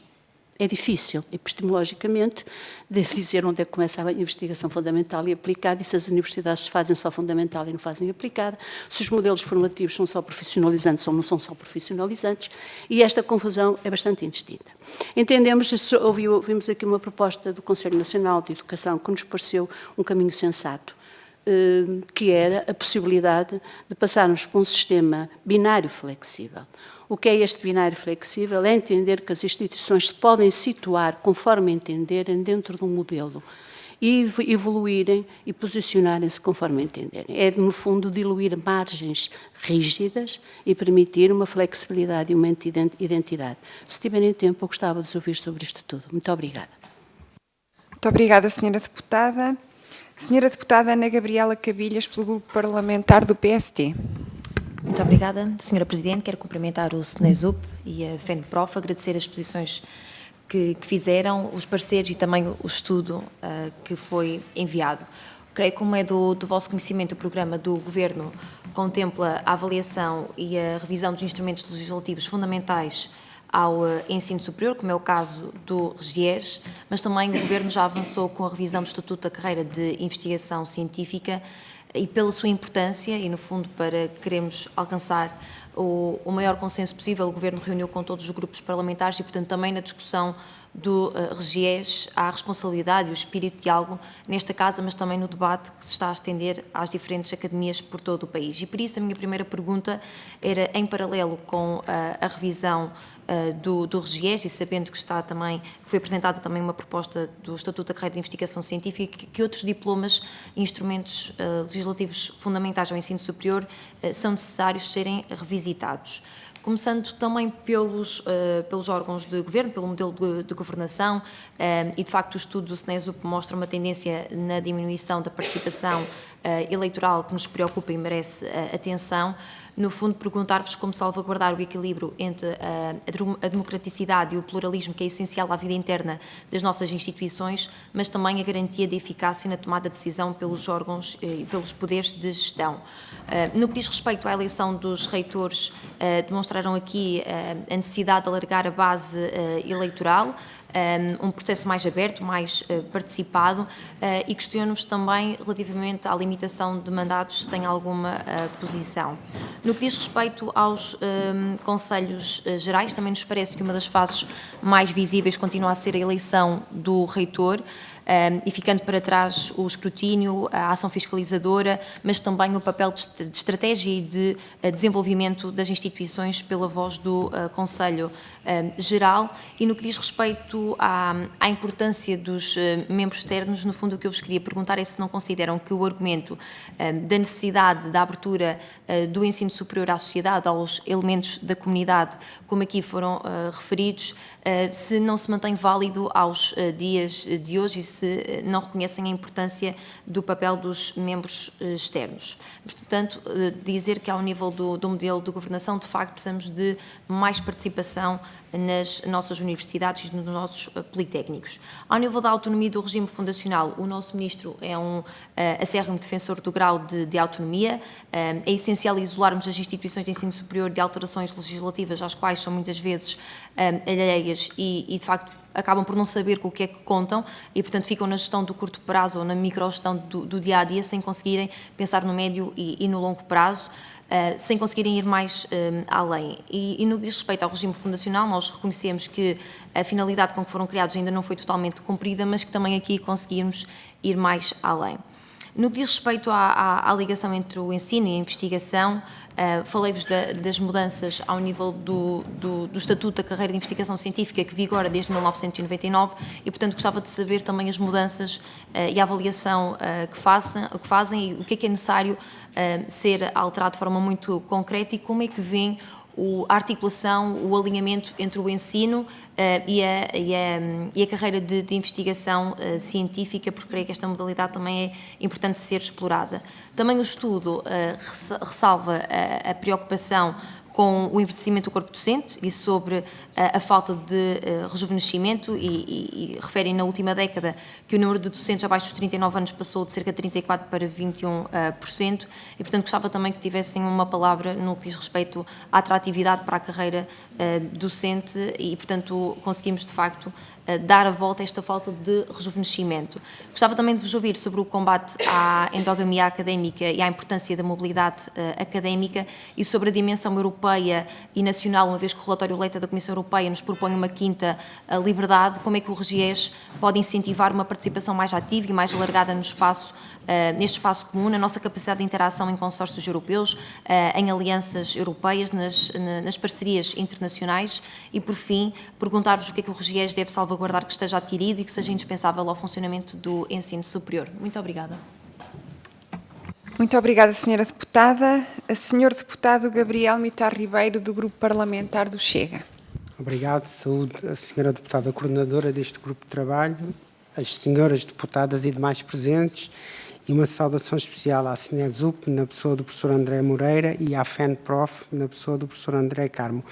É difícil, epistemologicamente, de dizer onde é que começa a investigação fundamental e aplicada e se as universidades fazem só fundamental e não fazem aplicada, se os modelos formativos são só profissionalizantes ou não são só profissionalizantes, e esta confusão é bastante indistinta. Entendemos, ouvimos aqui uma proposta do Conselho Nacional de Educação que nos pareceu um caminho sensato, que era a possibilidade de passarmos para um sistema binário flexível. O que é este binário flexível? É entender que as instituições se podem situar conforme entenderem dentro de um modelo e evoluírem e posicionarem-se conforme entenderem. É, no fundo, diluir margens rígidas e permitir uma flexibilidade e uma identidade. Se tiverem tempo, eu gostava de os ouvir sobre isto tudo. Muito obrigada. Muito obrigada, Sra. Deputada. Sra. Deputada Ana Gabriela Cabilhas, pelo Grupo Parlamentar do PST. Muito obrigada, Sra. Presidente. Quero cumprimentar o SNESUP e a FENPROF, agradecer as exposições que fizeram, os pareceres e também o estudo que foi enviado. Creio que, como é do vosso conhecimento, o programa do Governo contempla a avaliação e a revisão dos instrumentos legislativos fundamentais ao ensino superior, como é o caso do RGES, mas também o Governo já avançou com a revisão do Estatuto da Carreira de Investigação Científica e pela sua importância e, no fundo, para queremos alcançar o maior consenso possível, o Governo reuniu com todos os grupos parlamentares e, portanto, também na discussão do RGES há a responsabilidade e o espírito de diálogo nesta casa, mas também no debate que se está a estender às diferentes academias por todo o país. E por isso a minha primeira pergunta era, em paralelo com a revisão do RGES, e sabendo que foi apresentada também uma proposta do Estatuto da Carreira de Investigação Científica, que outros diplomas e instrumentos legislativos fundamentais ao ensino superior são necessários serem revisitados. Começando também pelos órgãos de governo, pelo modelo de governação, e de facto o estudo do SNESUP mostra uma tendência na diminuição da participação eleitoral que nos preocupa e merece atenção. No fundo, perguntar-vos como salvaguardar o equilíbrio entre a democraticidade e o pluralismo, que é essencial à vida interna das nossas instituições, mas também a garantia de eficácia na tomada de decisão pelos órgãos e pelos poderes de gestão. No que diz respeito à eleição dos reitores, demonstraram aqui a necessidade de alargar a base eleitoral, um processo mais aberto, mais participado, e questiono-vos também relativamente à limitação de mandatos, se tem alguma posição. No que diz respeito aos conselhos gerais, também nos parece que uma das fases mais visíveis continua a ser a eleição do reitor, e ficando para trás o escrutínio, a ação fiscalizadora, mas também o papel de estratégia e de desenvolvimento das instituições pela voz do Conselho Geral. E no que diz respeito à importância dos membros externos, no fundo o que eu vos queria perguntar é se não consideram que o argumento da necessidade da abertura do ensino superior à sociedade, aos elementos da comunidade, como aqui foram referidos, se não se mantém válido aos dias de hoje e se não reconhecem a importância do papel dos membros externos. Portanto, dizer que ao nível do modelo de governação, de facto, precisamos de mais participação nas nossas universidades e nos nossos politécnicos. Ao nível da autonomia do regime fundacional, o nosso Ministro é um acérrimo defensor do grau de autonomia. É essencial isolarmos as instituições de ensino superior de alterações legislativas às quais são muitas vezes alheias e de facto, acabam por não saber com o que é que contam e, portanto, ficam na gestão do curto prazo ou na microgestão do dia-a-dia sem conseguirem pensar no médio e no longo prazo, sem conseguirem ir mais além. E no que diz respeito ao regime fundacional, nós reconhecemos que a finalidade com que foram criados ainda não foi totalmente cumprida, mas que também aqui conseguimos ir mais além. No que diz respeito à ligação entre o ensino e a investigação, falei-vos das mudanças ao nível do Estatuto da Carreira de Investigação Científica, que vigora desde 1999, e, portanto, gostava de saber também as mudanças e a avaliação que fazem e o que é necessário ser alterado de forma muito concreta e como é que vem a articulação, o alinhamento entre o ensino e a carreira de investigação científica, porque creio que esta modalidade também é importante ser explorada. Também o estudo ressalva a preocupação com o envelhecimento do corpo docente e sobre a falta de rejuvenescimento e referem na última década que o número de docentes abaixo dos 39 anos passou de cerca de 34% para 21% e, portanto, gostava também que tivessem uma palavra no que diz respeito à atratividade para a carreira docente e, portanto, conseguimos, de facto, dar a volta a esta falta de rejuvenescimento. Gostava também de vos ouvir sobre o combate à endogamia académica e à importância da mobilidade académica e sobre a dimensão europeia Europeia e nacional, uma vez que o relatório Leita da Comissão Europeia nos propõe uma quinta liberdade, como é que o RGES pode incentivar uma participação mais ativa e mais alargada no espaço, neste espaço comum, na nossa capacidade de interação em consórcios europeus, em alianças europeias, nas parcerias internacionais e, por fim, perguntar-vos o que é que o RGES deve salvaguardar que esteja adquirido e que seja indispensável ao funcionamento do ensino superior. Muito obrigada. Muito obrigada, Sra. Deputada. A Sr. Deputado Gabriel Mitar Ribeiro, do Grupo Parlamentar do Chega. Obrigado. Saúde a Sra. Deputada Coordenadora deste Grupo de Trabalho, as senhoras deputadas e demais presentes, e uma saudação especial à SNESUP, na pessoa do professor André Moreira, e à FENPROF, na pessoa do professor André Carmo.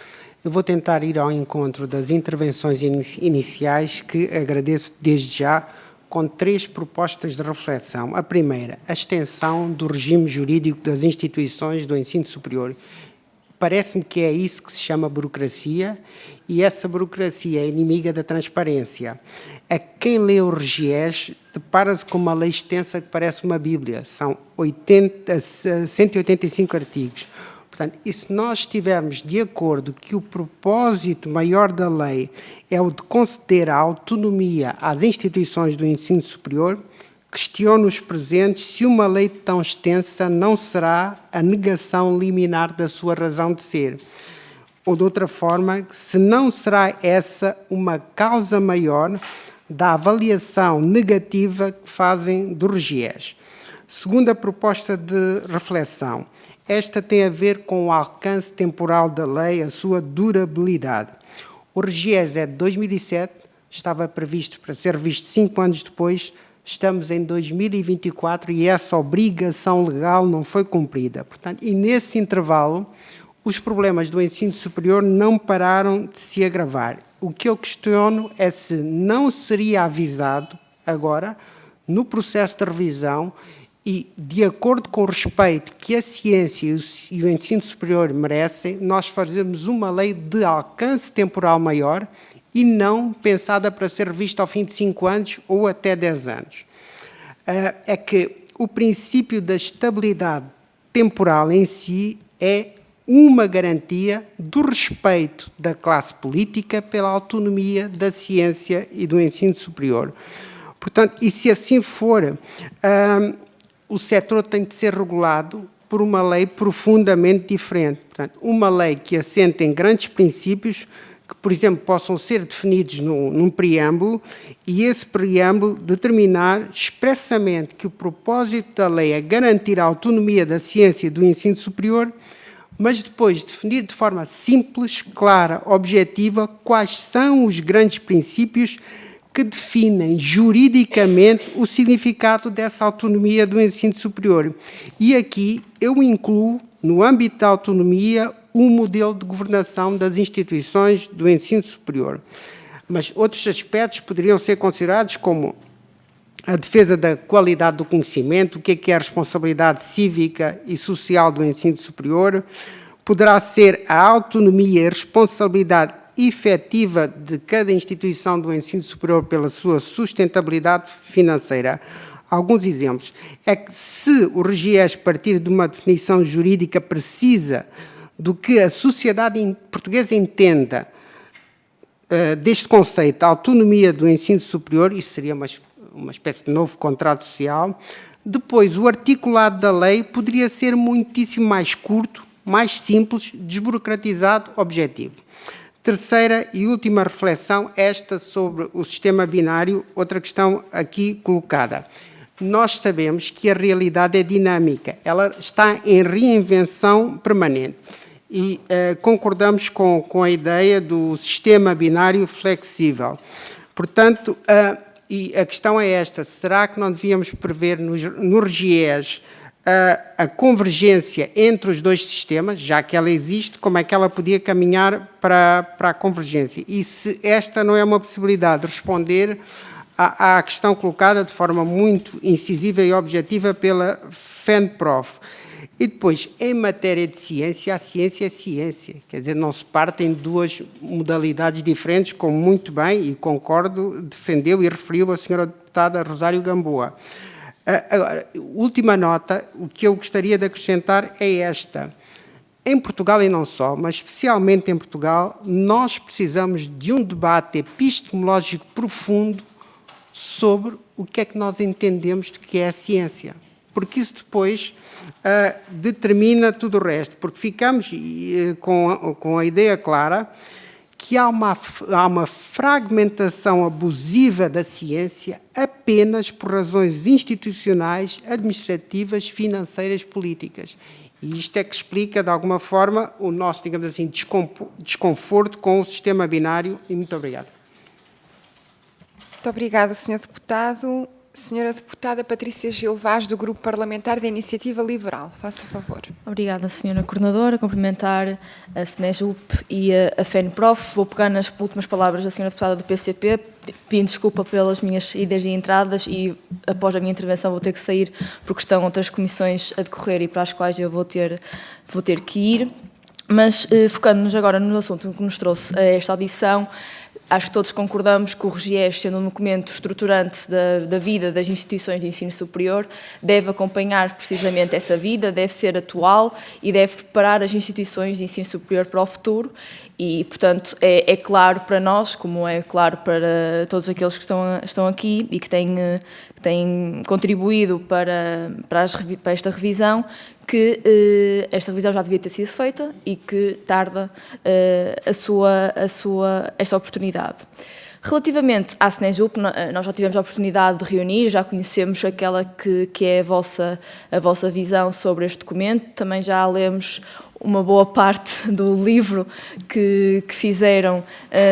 Eu vou tentar ir ao encontro das intervenções iniciais, que agradeço desde já, com 3 propostas de reflexão. A primeira, a extensão do regime jurídico das instituições do ensino superior. Parece-me que é isso que se chama burocracia, e essa burocracia é inimiga da transparência. A quem lê o RGES depara-se com uma lei extensa que parece uma Bíblia. São 185 artigos. Portanto, e se nós estivermos de acordo que o propósito maior da lei é o de conceder a autonomia às instituições do ensino superior, questiono os presentes se uma lei tão extensa não será a negação liminar da sua razão de ser. Ou, de outra forma, se não será essa uma causa maior da avaliação negativa que fazem do RGES. Segunda proposta de reflexão. Esta tem a ver com o alcance temporal da lei, a sua durabilidade. O RGES é de 2007, estava previsto para ser visto 5 anos depois, estamos em 2024 e essa obrigação legal não foi cumprida. Portanto, e nesse intervalo, os problemas do ensino superior não pararam de se agravar. O que eu questiono é se não seria avisado agora, no processo de revisão, e, de acordo com o respeito que a ciência e o ensino superior merecem, nós fazemos uma lei de alcance temporal maior e não pensada para ser revista ao fim de 5 anos ou até 10 anos. É que o princípio da estabilidade temporal em si é uma garantia do respeito da classe política pela autonomia da ciência e do ensino superior. Portanto, e se assim for, o setor tem de ser regulado por uma lei profundamente diferente. Portanto, uma lei que assente em grandes princípios que, por exemplo, possam ser definidos num preâmbulo e esse preâmbulo determinar expressamente que o propósito da lei é garantir a autonomia da ciência e do ensino superior, mas depois definir de forma simples, clara, objetiva, quais são os grandes princípios que definem juridicamente o significado dessa autonomia do ensino superior. E aqui eu incluo, no âmbito da autonomia, um modelo de governação das instituições do ensino superior. Mas outros aspectos poderiam ser considerados como a defesa da qualidade do conhecimento, o que é a responsabilidade cívica e social do ensino superior, poderá ser a autonomia e a responsabilidade efetiva de cada instituição do ensino superior pela sua sustentabilidade financeira. Alguns exemplos. É que se o RGES partir de uma definição jurídica precisa do que a sociedade portuguesa entenda deste conceito, a autonomia do ensino superior, isso seria uma espécie de novo contrato social, depois o articulado da lei poderia ser muitíssimo mais curto, mais simples, desburocratizado, objetivo. Terceira e última reflexão, esta sobre o sistema binário, outra questão aqui colocada. Nós sabemos que a realidade é dinâmica, ela está em reinvenção permanente e concordamos com a ideia do sistema binário flexível. Portanto, e a questão é esta, será que não devíamos prever no RGES a convergência entre os dois sistemas, já que ela existe, como é que ela podia caminhar para a convergência? E se esta não é uma possibilidade de responder à questão colocada de forma muito incisiva e objetiva pela FENPROF. E depois, em matéria de ciência, a ciência é ciência, quer dizer, não se partem de 2 modalidades diferentes, como muito bem, e concordo, defendeu e referiu a senhora deputada Rosário Gamboa. Agora, última nota, o que eu gostaria de acrescentar é esta. em Portugal e não só, mas especialmente em Portugal, nós precisamos de um debate epistemológico profundo sobre o que é que nós entendemos de que é a ciência. Porque isso depois determina tudo o resto. Porque ficamos com a ideia clara que há uma fragmentação abusiva da ciência apenas por razões institucionais, administrativas, financeiras, políticas. E isto é que explica, de alguma forma, o nosso, digamos assim, desconforto com o sistema binário. E muito obrigado. Muito obrigado, Sr. Deputado. Senhora Deputada Patrícia Gil Vaz, do Grupo Parlamentar da Iniciativa Liberal. Faça favor. Obrigada, Senhora Coordenadora. Cumprimentar a SNESUP e a FENPROF. Vou pegar nas últimas palavras da Senhora Deputada do PCP, pedindo desculpa pelas minhas idas e entradas e, após a minha intervenção, vou ter que sair porque estão outras comissões a decorrer e para as quais eu vou ter que ir. Mas, focando-nos agora no assunto que nos trouxe a esta audição, acho que todos concordamos que o RGES, sendo um documento estruturante da vida das instituições de ensino superior, deve acompanhar precisamente essa vida, deve ser atual e deve preparar as instituições de ensino superior para o futuro e, portanto, é claro para nós, como é claro para todos aqueles que estão aqui e que têm contribuído para esta revisão, que esta revisão já devia ter sido feita e que tarda esta oportunidade. Relativamente à SNESUP, nós já tivemos a oportunidade de reunir, já conhecemos aquela que é a vossa visão sobre este documento, também já lemos uma boa parte do livro que fizeram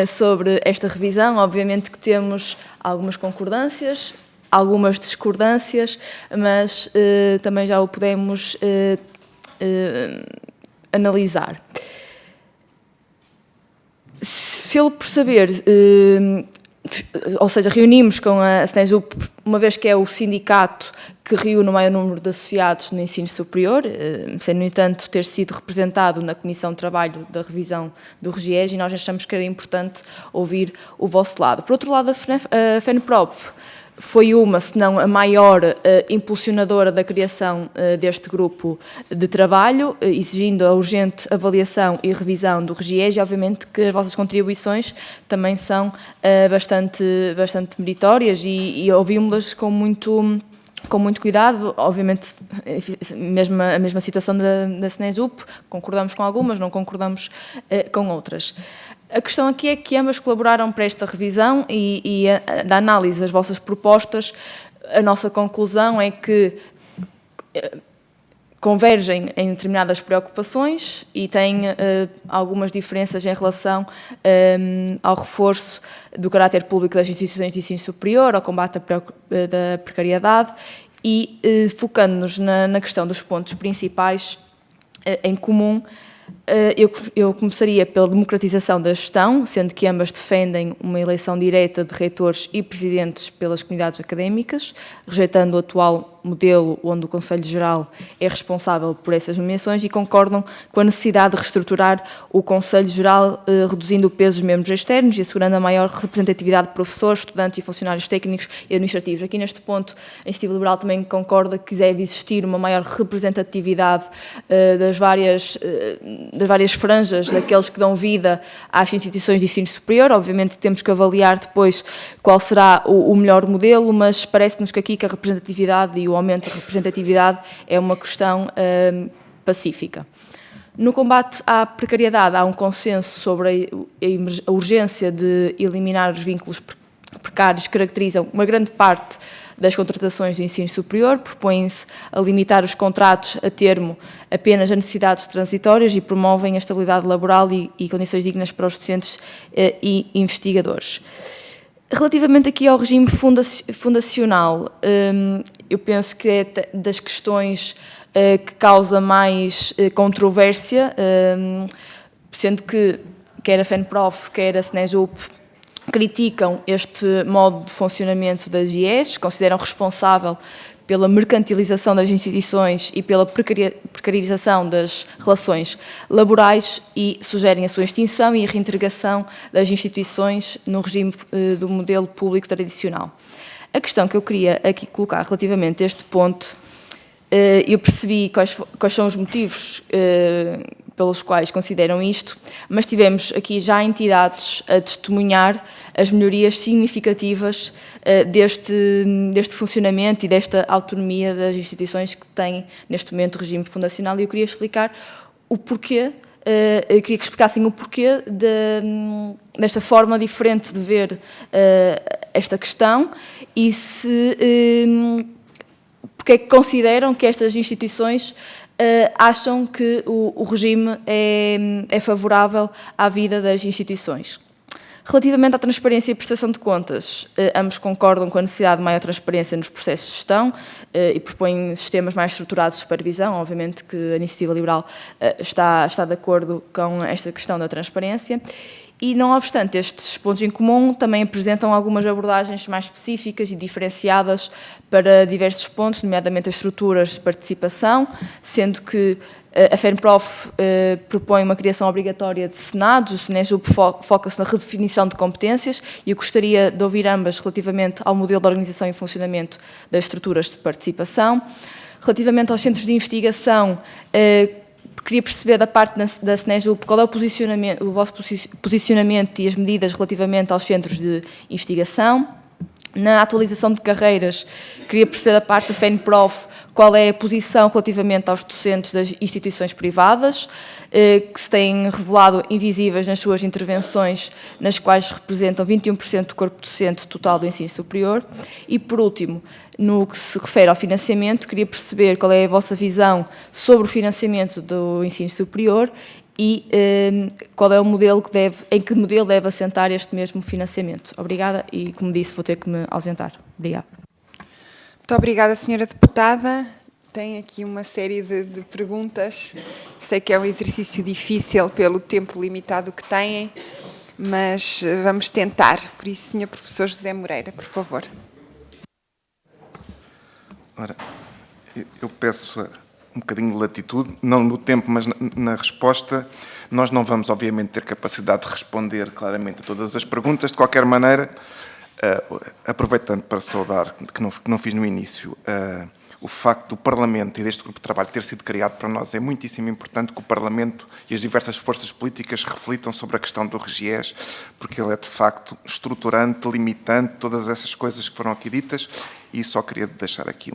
sobre esta revisão. Obviamente que temos algumas concordâncias, algumas discordâncias, mas também já o podemos analisar. Pelo por saber, ou seja, reunimos com a SNESUP, uma vez que é o sindicato que reúne o maior número de associados no ensino superior, sem, no entanto, ter sido representado na Comissão de Trabalho da revisão do RGES, e nós achamos que era importante ouvir o vosso lado. Por outro lado, a FENPROF foi uma, se não a maior impulsionadora da criação deste grupo de trabalho, exigindo a urgente avaliação e revisão do RGES, e obviamente que as vossas contribuições também são bastante meritórias e ouvimos-las com muito cuidado. Obviamente, a mesma situação da SNESUP, concordamos com algumas, não concordamos com outras. A questão aqui é que ambas colaboraram para esta revisão e da análise das vossas propostas, a nossa conclusão é que convergem em determinadas preocupações e têm algumas diferenças em relação ao reforço do caráter público das instituições de ensino superior, ao combate da precariedade e focando-nos na questão dos pontos principais em comum. Eu começaria pela democratização da gestão, sendo que ambas defendem uma eleição direta de reitores e presidentes pelas comunidades académicas, rejeitando o atual modelo onde o Conselho Geral é responsável por essas nomeações e concordam com a necessidade de reestruturar o Conselho Geral, reduzindo o peso dos membros externos e assegurando a maior representatividade de professores, estudantes e funcionários técnicos e administrativos. Aqui neste ponto, a Iniciativa Liberal também concorda que deve existir uma maior representatividade das várias franjas daqueles que dão vida às instituições de ensino superior. Obviamente temos que avaliar depois qual será o melhor modelo, mas parece-nos que aqui que a representatividade e o aumento da representatividade é uma questão pacífica. No combate à precariedade há um consenso sobre a urgência de eliminar os vínculos precários que caracterizam uma grande parte das contratações do ensino superior, propõem-se a limitar os contratos a termo apenas a necessidades transitórias e promovem a estabilidade laboral e condições dignas para os docentes e investigadores. Relativamente aqui ao regime fundacional, eu penso que é das questões que causa mais controvérsia, sendo que quer a FENPROF, quer a SNESUP criticam este modo de funcionamento das IES, consideram responsável pela mercantilização das instituições e pela precarização das relações laborais e sugerem a sua extinção e a reintegração das instituições no regime do modelo público tradicional. A questão que eu queria aqui colocar relativamente a este ponto, eu percebi quais são os motivos pelos quais consideram isto, mas tivemos aqui já entidades a testemunhar as melhorias significativas deste funcionamento e desta autonomia das instituições que têm neste momento o regime fundacional, e eu queria explicar o porquê. Eu queria que explicassem o porquê desta forma diferente de ver esta questão e porque é que consideram que estas instituições acham que o regime é favorável à vida das instituições. Relativamente à transparência e prestação de contas, ambos concordam com a necessidade de maior transparência nos processos de gestão e propõem sistemas mais estruturados de supervisão. Obviamente que a Iniciativa Liberal está de acordo com esta questão da transparência. E, não obstante estes pontos em comum, também apresentam algumas abordagens mais específicas e diferenciadas para diversos pontos, nomeadamente as estruturas de participação, sendo que a FENPROF propõe uma criação obrigatória de senados, o SNESUP foca-se na redefinição de competências, e eu gostaria de ouvir ambas relativamente ao modelo de organização e funcionamento das estruturas de participação. Relativamente aos centros de investigação, queria perceber da parte da SNESUP qual é o vosso posicionamento e as medidas relativamente aos centros de investigação. Na atualização de carreiras, queria perceber da parte da FENPROF qual é a posição relativamente aos docentes das instituições privadas, que se têm revelado invisíveis nas suas intervenções, nas quais representam 21% do corpo docente total do ensino superior. E, por último, no que se refere ao financiamento, queria perceber qual é a vossa visão sobre o financiamento do ensino superior e qual é o modelo em que modelo deve assentar este mesmo financiamento. Obrigada e, como disse, vou ter que me ausentar. Obrigada. Muito obrigada, Sra. Deputada. Tem aqui uma série de perguntas. Sei que é um exercício difícil pelo tempo limitado que têm, mas vamos tentar. Por isso, Sr. Professor José Moreira, por favor. Ora, eu peço um bocadinho de latitude, não no tempo, mas na resposta. Nós não vamos, obviamente, ter capacidade de responder claramente a todas as perguntas. De qualquer maneira, aproveitando para saudar, que não fiz no início, o facto do Parlamento e deste grupo de trabalho ter sido criado, para nós é muitíssimo importante que o Parlamento e as diversas forças políticas reflitam sobre a questão do RGES, porque ele é, de facto, estruturante, limitante, todas essas coisas que foram aqui ditas, e só queria deixar aqui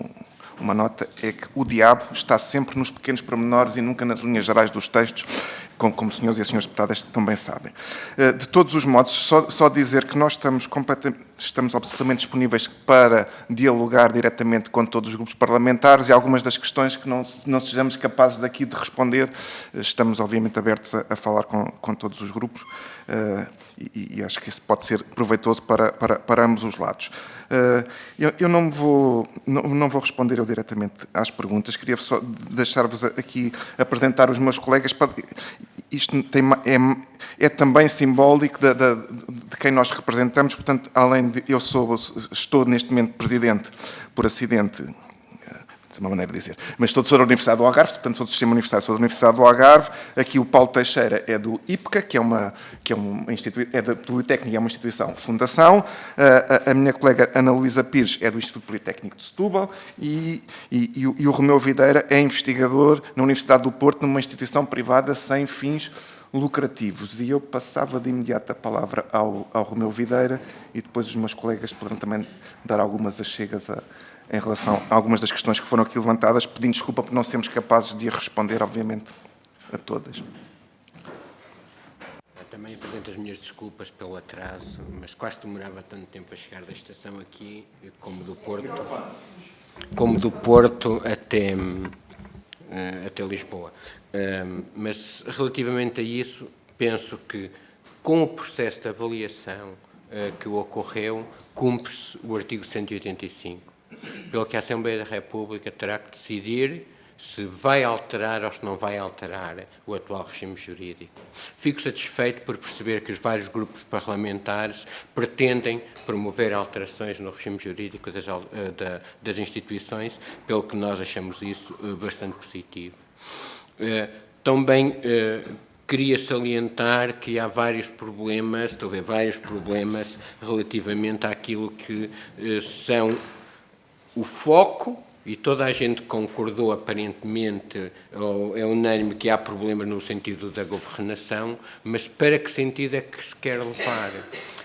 uma nota, é que o diabo está sempre nos pequenos pormenores e nunca nas linhas gerais dos textos, como os senhores e as senhoras deputadas também sabem. De todos os modos, só dizer que nós estamos absolutamente disponíveis para dialogar diretamente com todos os grupos parlamentares, e algumas das questões que não sejamos capazes daqui de responder, estamos obviamente abertos a falar com todos os grupos, e acho que isso pode ser proveitoso para ambos os lados. Eu não vou responder eu diretamente às perguntas, queria só deixar-vos aqui apresentar os meus colegas. Isto é também simbólico de quem nós representamos, portanto, além de estou neste momento presidente por acidente, é uma maneira de dizer, mas sou da Universidade do Algarve, portanto sou do sistema universitário, sou da Universidade do Algarve. Aqui o Paulo Teixeira é do IPCA, que é da Politécnica, é uma instituição fundação. A minha colega Ana Luísa Pires é do Instituto Politécnico de Setúbal e o Romeu Videira é investigador na Universidade do Porto, numa instituição privada sem fins lucrativos. E eu passava de imediato a palavra ao Romeu Videira, e depois os meus colegas poderão também dar algumas achegas em relação a algumas das questões que foram aqui levantadas, pedindo desculpa por não sermos capazes de responder, obviamente, a todas. Eu também apresento as minhas desculpas pelo atraso, mas quase demorava tanto tempo a chegar da estação aqui, como do Porto até Lisboa. Mas, relativamente a isso, penso que, com o processo de avaliação que ocorreu, cumpre-se o artigo 185. Pelo que a Assembleia da República terá que decidir se vai alterar ou se não vai alterar o atual regime jurídico. Fico satisfeito por perceber que os vários grupos parlamentares pretendem promover alterações no regime jurídico das instituições, pelo que nós achamos isso bastante positivo. Também queria salientar que há vários problemas relativamente àquilo que são o foco e toda a gente concordou aparentemente, ou é unânime, que há problemas no sentido da governação, mas para que sentido é que se quer levar?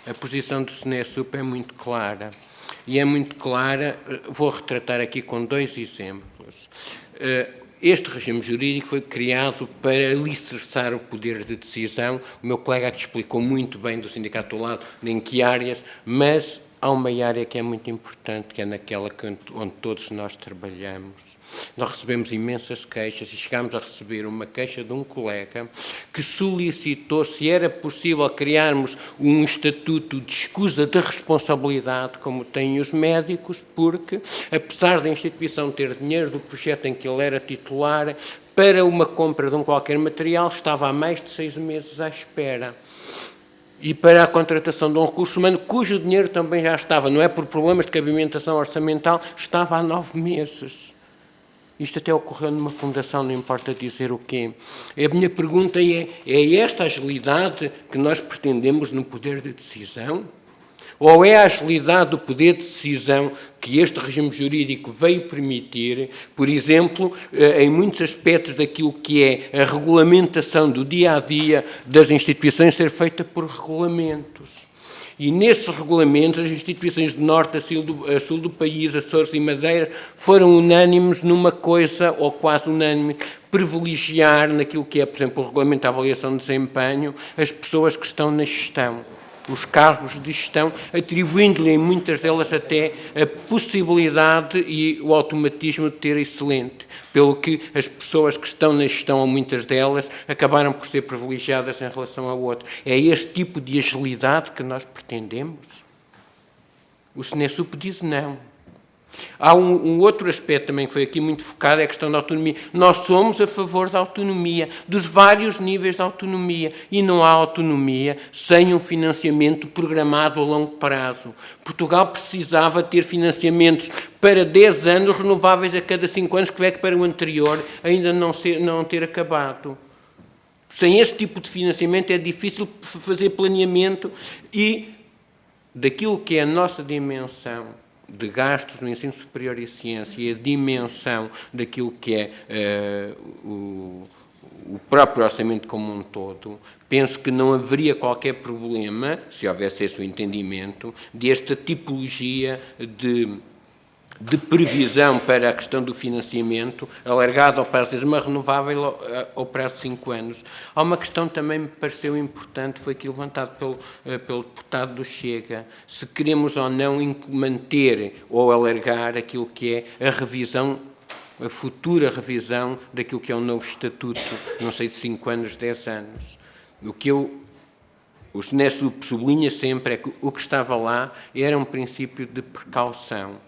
A posição do SNESUP é muito clara, e é muito clara, vou retratar aqui com 2 exemplos. Este regime jurídico foi criado para alicerçar o poder de decisão. O meu colega aqui explicou muito bem do sindicato do lado, em que áreas, mas há uma área que é muito importante, que é naquela onde todos nós trabalhamos. Nós recebemos imensas queixas e chegámos a receber uma queixa de um colega que solicitou se era possível criarmos um estatuto de escusa de responsabilidade, como têm os médicos, porque, apesar da instituição ter dinheiro do projeto em que ele era titular, para uma compra de um qualquer material estava há mais de 6 meses à espera. E para a contratação de um recurso humano, cujo dinheiro também já estava, não é por problemas de cabimentação orçamental, estava há 9 meses. Isto até ocorreu numa fundação, não importa dizer o quê. A minha pergunta é esta agilidade que nós pretendemos no poder de decisão? Ou é a agilidade do poder de decisão que este regime jurídico veio permitir, por exemplo, em muitos aspectos daquilo que é a regulamentação do dia-a-dia das instituições ser feita por regulamentos? E nesses regulamentos, as instituições de norte a sul do país, Açores e Madeira, foram unânimes numa coisa, ou quase unânime, privilegiar naquilo que é, por exemplo, o regulamento da avaliação de desempenho, as pessoas que estão na gestão, os cargos de gestão, atribuindo-lhe em muitas delas até a possibilidade e o automatismo de ter excelente, pelo que as pessoas que estão na gestão, ou muitas delas, acabaram por ser privilegiadas em relação a outros. É este tipo de agilidade que nós pretendemos? O SNESUP diz não. Há um outro aspecto também que foi aqui muito focado, é a questão da autonomia. Nós somos a favor da autonomia, dos vários níveis de autonomia, e não há autonomia sem um financiamento programado a longo prazo. Portugal precisava ter financiamentos para 10 anos, renováveis a cada 5 anos, que é que para o anterior ainda não ter acabado. Sem esse tipo de financiamento é difícil fazer planeamento e daquilo que é a nossa dimensão de gastos no ensino superior e ciência e a dimensão daquilo que é o próprio orçamento como um todo, penso que não haveria qualquer problema, se houvesse esse entendimento, de esta tipologia de previsão para a questão do financiamento, alargado ao prazo de uma renovável ao prazo de 5 anos. Há uma questão que também me pareceu importante, foi aqui levantado pelo deputado do Chega, se queremos ou não manter ou alargar aquilo que é a revisão, a futura revisão daquilo que é um novo estatuto, não sei, de 5 anos, 10 anos. O SNESUP sublinha sempre é que o que estava lá era um princípio de precaução.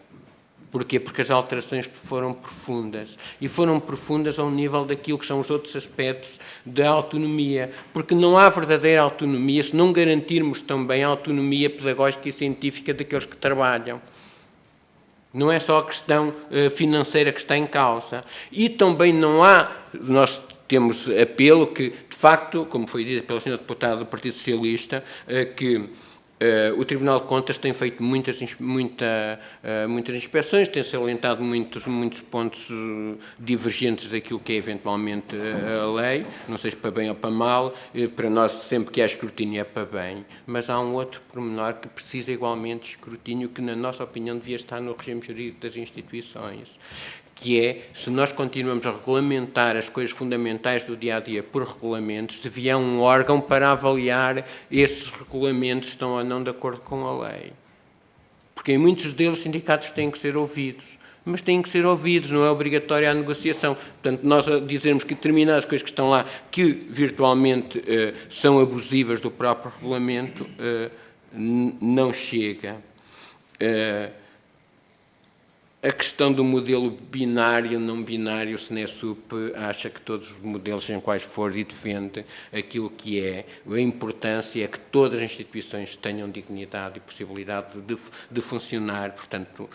Porquê? Porque as alterações foram profundas. E foram profundas ao nível daquilo que são os outros aspectos da autonomia. Porque não há verdadeira autonomia se não garantirmos também a autonomia pedagógica e científica daqueles que trabalham. Não é só a questão financeira que está em causa. E também não há... Nós temos apelo que, de facto, como foi dito pelo Sr. Deputado do Partido Socialista, que... o Tribunal de Contas tem feito muitas inspeções, tem salientado muitos pontos divergentes daquilo que é eventualmente a lei, não sei se para bem ou para mal, para nós sempre que há escrutínio é para bem, mas há um outro pormenor que precisa igualmente de escrutínio, que na nossa opinião devia estar no regime jurídico das instituições, que é, se nós continuamos a regulamentar as coisas fundamentais do dia-a-dia por regulamentos, devia um órgão para avaliar esses regulamentos estão ou não de acordo com a lei. Porque em muitos deles os sindicatos têm que ser ouvidos, mas têm que ser ouvidos, não é obrigatória a negociação. Portanto, nós dizermos que determinadas coisas que estão lá, que virtualmente são abusivas do próprio regulamento, não chega. A questão do modelo binário, não binário, o SNESUP acha que todos os modelos, em quais for, e defende aquilo que é a importância, é que todas as instituições tenham dignidade e possibilidade de funcionar. Portanto,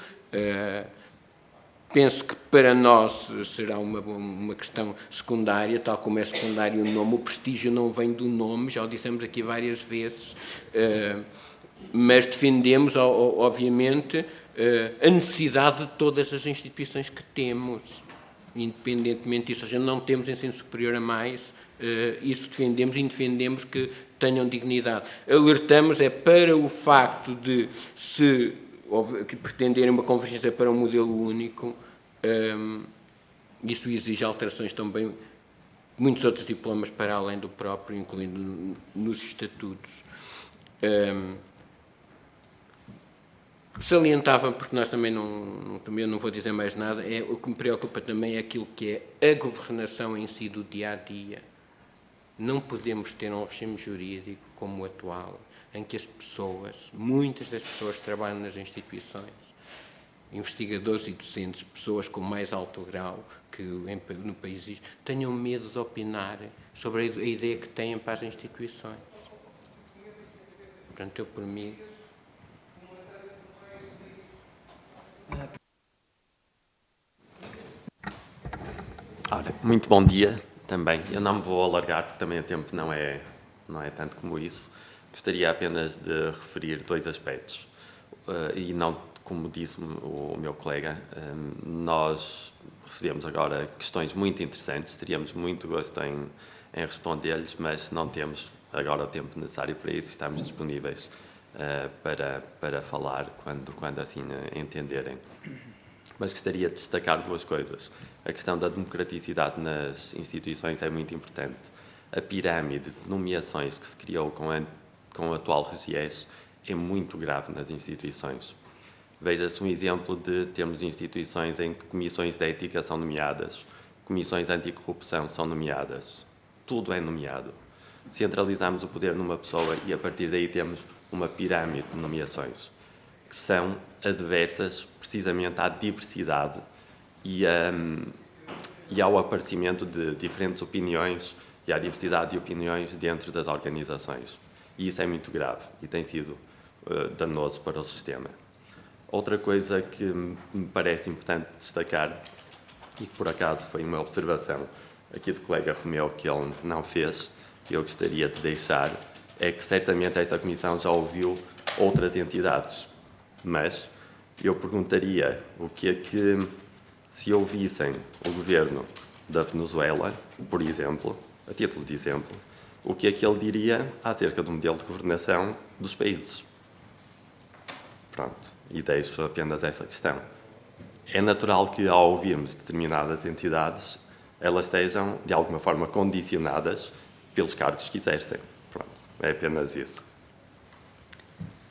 penso que para nós será uma questão secundária, tal como é secundário o nome. O prestígio não vem do nome, já o dissemos aqui várias vezes, mas defendemos, obviamente, a necessidade de todas as instituições que temos, independentemente disso. Ou seja, não temos ensino superior a mais, isso defendemos e defendemos que tenham dignidade. Alertamos para o facto de, se pretenderem uma convergência para um modelo único, isso exige alterações também, muitos outros diplomas para além do próprio, incluindo nos estatutos. Salientava, porque nós também não vou dizer mais nada, o que me preocupa também é aquilo que é a governação em si do dia-a-dia. Não podemos ter um regime jurídico como o atual, em que as pessoas, muitas das pessoas que trabalham nas instituições, investigadores e docentes, pessoas com mais alto grau que no país existe, tenham medo de opinar sobre a ideia que têm para as instituições. Portanto, eu, por mim... Ora, muito bom dia também. Eu não me vou alargar, porque também o tempo não é tanto como isso. Gostaria apenas de referir dois aspectos. E não, como disse o meu colega, nós recebemos agora questões muito interessantes, teríamos muito gosto em responder-lhes, mas não temos agora o tempo necessário para isso, estamos disponíveis para falar quando assim entenderem. Mas gostaria de destacar duas coisas. A questão da democraticidade nas instituições é muito importante. A pirâmide de nomeações que se criou com o atual regime é muito grave nas instituições. Veja-se um exemplo de termos instituições em que comissões de ética são nomeadas, comissões anticorrupção são nomeadas. Tudo é nomeado. Centralizamos o poder numa pessoa e, a partir daí, temos uma pirâmide de nomeações que são adversas precisamente à diversidade e ao aparecimento de diferentes opiniões e à diversidade de opiniões dentro das organizações. E isso é muito grave e tem sido danoso para o sistema. Outra coisa que me parece importante destacar, e que por acaso foi uma observação aqui do colega Romeu que ele não fez, que eu gostaria de deixar, é que certamente esta Comissão já ouviu outras entidades, mas eu perguntaria o que é que, se ouvissem o governo da Venezuela, por exemplo, a título de exemplo, o que é que ele diria acerca do modelo de governação dos países. Pronto, e deixo apenas essa questão. É natural que, ao ouvirmos determinadas entidades, elas estejam, de alguma forma, condicionadas pelos cargos que exercem. Pronto, é apenas isso.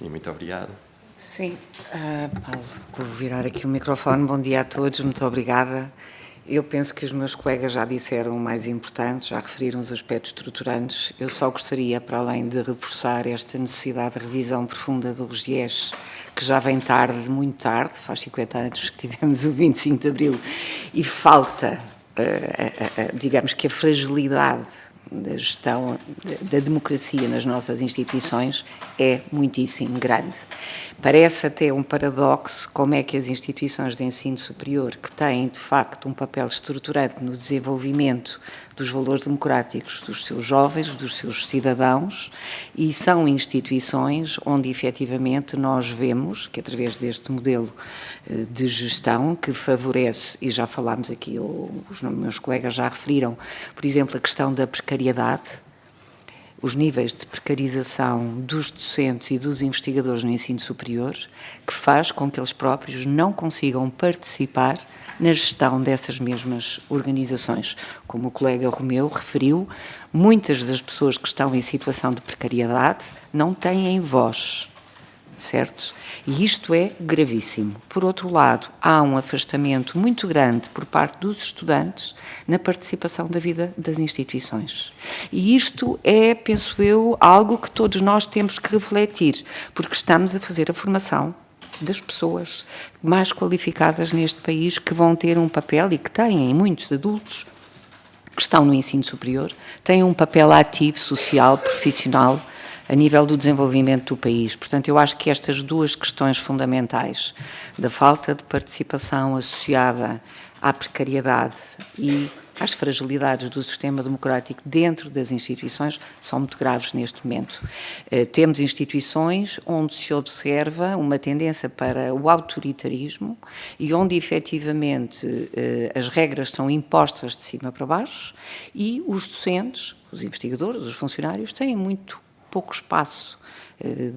E muito obrigado. Sim, Paulo, vou virar aqui o microfone. Bom dia a todos, muito obrigada. Eu penso que os meus colegas já disseram o mais importante, já referiram os aspectos estruturantes. Eu só gostaria, para além de reforçar esta necessidade de revisão profunda do RGES, que já vem tarde, muito tarde, faz 50 anos que tivemos o 25 de Abril, e falta, digamos que a fragilidade da gestão da democracia nas nossas instituições é muitíssimo grande. Parece até um paradoxo como é que as instituições de ensino superior, que têm, de facto, um papel estruturante no desenvolvimento dos valores democráticos dos seus jovens, dos seus cidadãos, e são instituições onde, efetivamente, nós vemos que, através deste modelo de gestão, que favorece, e já falámos aqui, os meus colegas já referiram, por exemplo, a questão da precariedade, os níveis de precarização dos docentes e dos investigadores no ensino superior, que faz com que eles próprios não consigam participar na gestão dessas mesmas organizações. Como o colega Romeu referiu, muitas das pessoas que estão em situação de precariedade não têm voz, certo? E isto é gravíssimo. Por outro lado, há um afastamento muito grande por parte dos estudantes na participação da vida das instituições. E isto é, penso eu, algo que todos nós temos que refletir, porque estamos a fazer a formação das pessoas mais qualificadas neste país, que vão ter um papel, e que têm muitos adultos que estão no ensino superior, têm um papel ativo, social, profissional, a nível do desenvolvimento do país. Portanto, eu acho que estas duas questões fundamentais, da falta de participação associada à precariedade e às fragilidades do sistema democrático dentro das instituições são muito graves neste momento. Temos instituições onde se observa uma tendência para o autoritarismo e onde efetivamente as regras são impostas de cima para baixo e os docentes, os investigadores, os funcionários têm muito pouco espaço,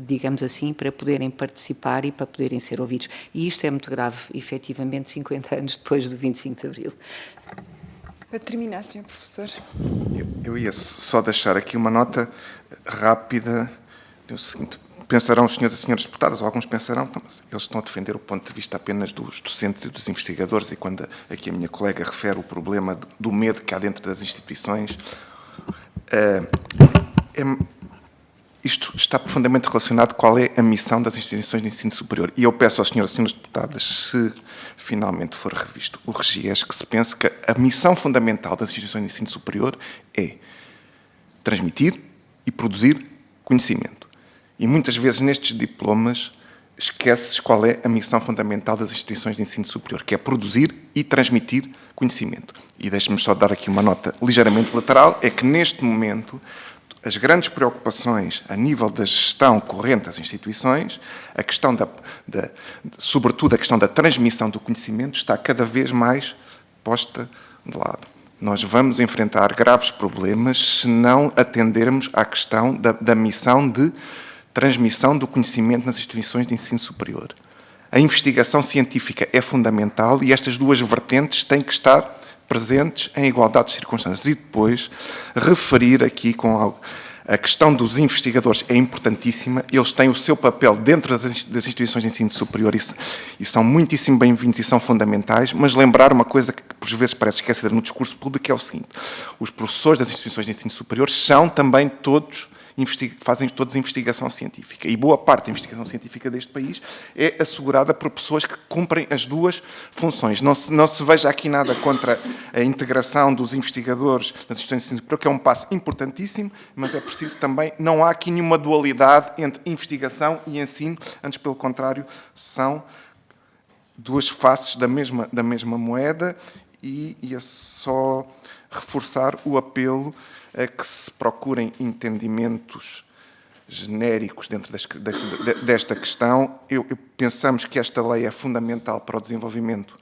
digamos assim, para poderem participar e para poderem ser ouvidos. E isto é muito grave, efetivamente, 50 anos depois do 25 de Abril. Para terminar, Sr. Professor. Eu ia só deixar aqui uma nota rápida. É o seguinte, pensarão os senhores e senhoras deputadas, ou alguns pensarão, então, mas eles estão a defender o ponto de vista apenas dos docentes e dos investigadores, e quando aqui a minha colega refere o problema do medo que há dentro das instituições, isto está profundamente relacionado com qual é a missão das instituições de ensino superior. E eu peço aos senhores e senhoras deputadas, se finalmente for revisto o RGES, que se pense que a missão fundamental das instituições de ensino superior é transmitir e produzir conhecimento. E muitas vezes nestes diplomas esquece-se qual é a missão fundamental das instituições de ensino superior, que é produzir e transmitir conhecimento. E deixe-me só dar aqui uma nota ligeiramente lateral, é que neste momento as grandes preocupações a nível da gestão corrente das instituições, a questão sobretudo a questão da transmissão do conhecimento, está cada vez mais posta de lado. Nós vamos enfrentar graves problemas se não atendermos à questão da missão de transmissão do conhecimento nas instituições de ensino superior. A investigação científica é fundamental e estas duas vertentes têm que estar presentes em igualdade de circunstâncias. E depois, referir aqui com algo. A questão dos investigadores é importantíssima, eles têm o seu papel dentro das instituições de ensino superior e são muitíssimo bem-vindos e são fundamentais, mas lembrar uma coisa que por vezes parece esquecida no discurso público, é o seguinte: os professores das instituições de ensino superior são também todos fazem todos investigação científica. E boa parte da investigação científica deste país é assegurada por pessoas que cumprem as duas funções. Não se veja aqui nada contra a integração dos investigadores nas instituições de ensino superior, que é um passo importantíssimo, mas é preciso também, não há aqui nenhuma dualidade entre investigação e ensino, antes pelo contrário, são duas faces da mesma moeda, e é só reforçar o apelo a que se procurem entendimentos genéricos dentro desta questão. Pensamos que esta lei é fundamental para o desenvolvimento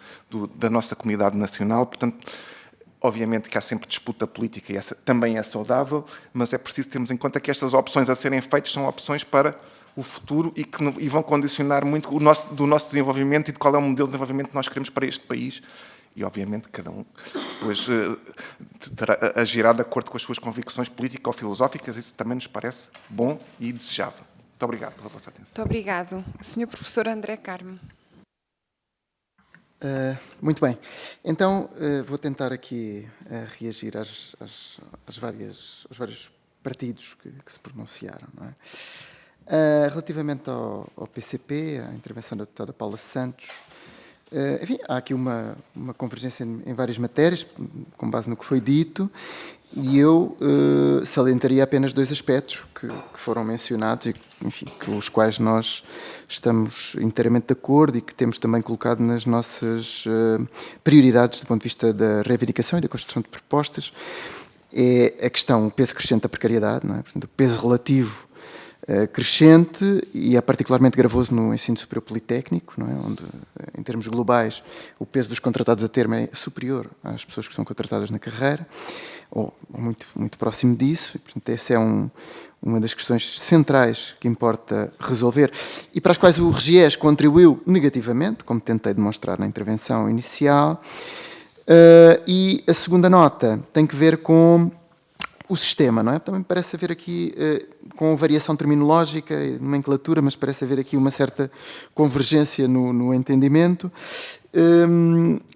da nossa comunidade nacional, portanto, obviamente que há sempre disputa política e essa também é saudável, mas é preciso termos em conta que estas opções a serem feitas são opções para o futuro e vão condicionar muito do nosso desenvolvimento e de qual é o modelo de desenvolvimento que nós queremos para este país. E, obviamente, cada um depois agirá de acordo com as suas convicções políticas ou filosóficas. Isso também nos parece bom e desejável. Muito obrigado pela vossa atenção. Muito obrigado. Sr. Professor André Carmo. Muito bem. Então, vou tentar aqui reagir aos vários partidos que se pronunciaram. Não é? Relativamente ao PCP, à intervenção da deputada Paula Santos, enfim, há aqui uma convergência em várias matérias, com base no que foi dito, e eu salientaria apenas dois aspectos que foram mencionados e, enfim, com os quais nós estamos inteiramente de acordo e que temos também colocado nas nossas prioridades do ponto de vista da reivindicação e da construção de propostas. É a questão, o peso crescente da precariedade, não é? Portanto, o peso relativo crescente, e é particularmente gravoso no ensino superior politécnico, não é? Onde, em termos globais, o peso dos contratados a termo é superior às pessoas que são contratadas na carreira, ou muito, muito próximo disso, e, portanto, essa é uma das questões centrais que importa resolver, e para as quais o RGES contribuiu negativamente, como tentei demonstrar na intervenção inicial. E a segunda nota tem que ver com o sistema, não é? Também parece haver aqui, com variação terminológica e nomenclatura, mas parece haver aqui uma certa convergência no entendimento,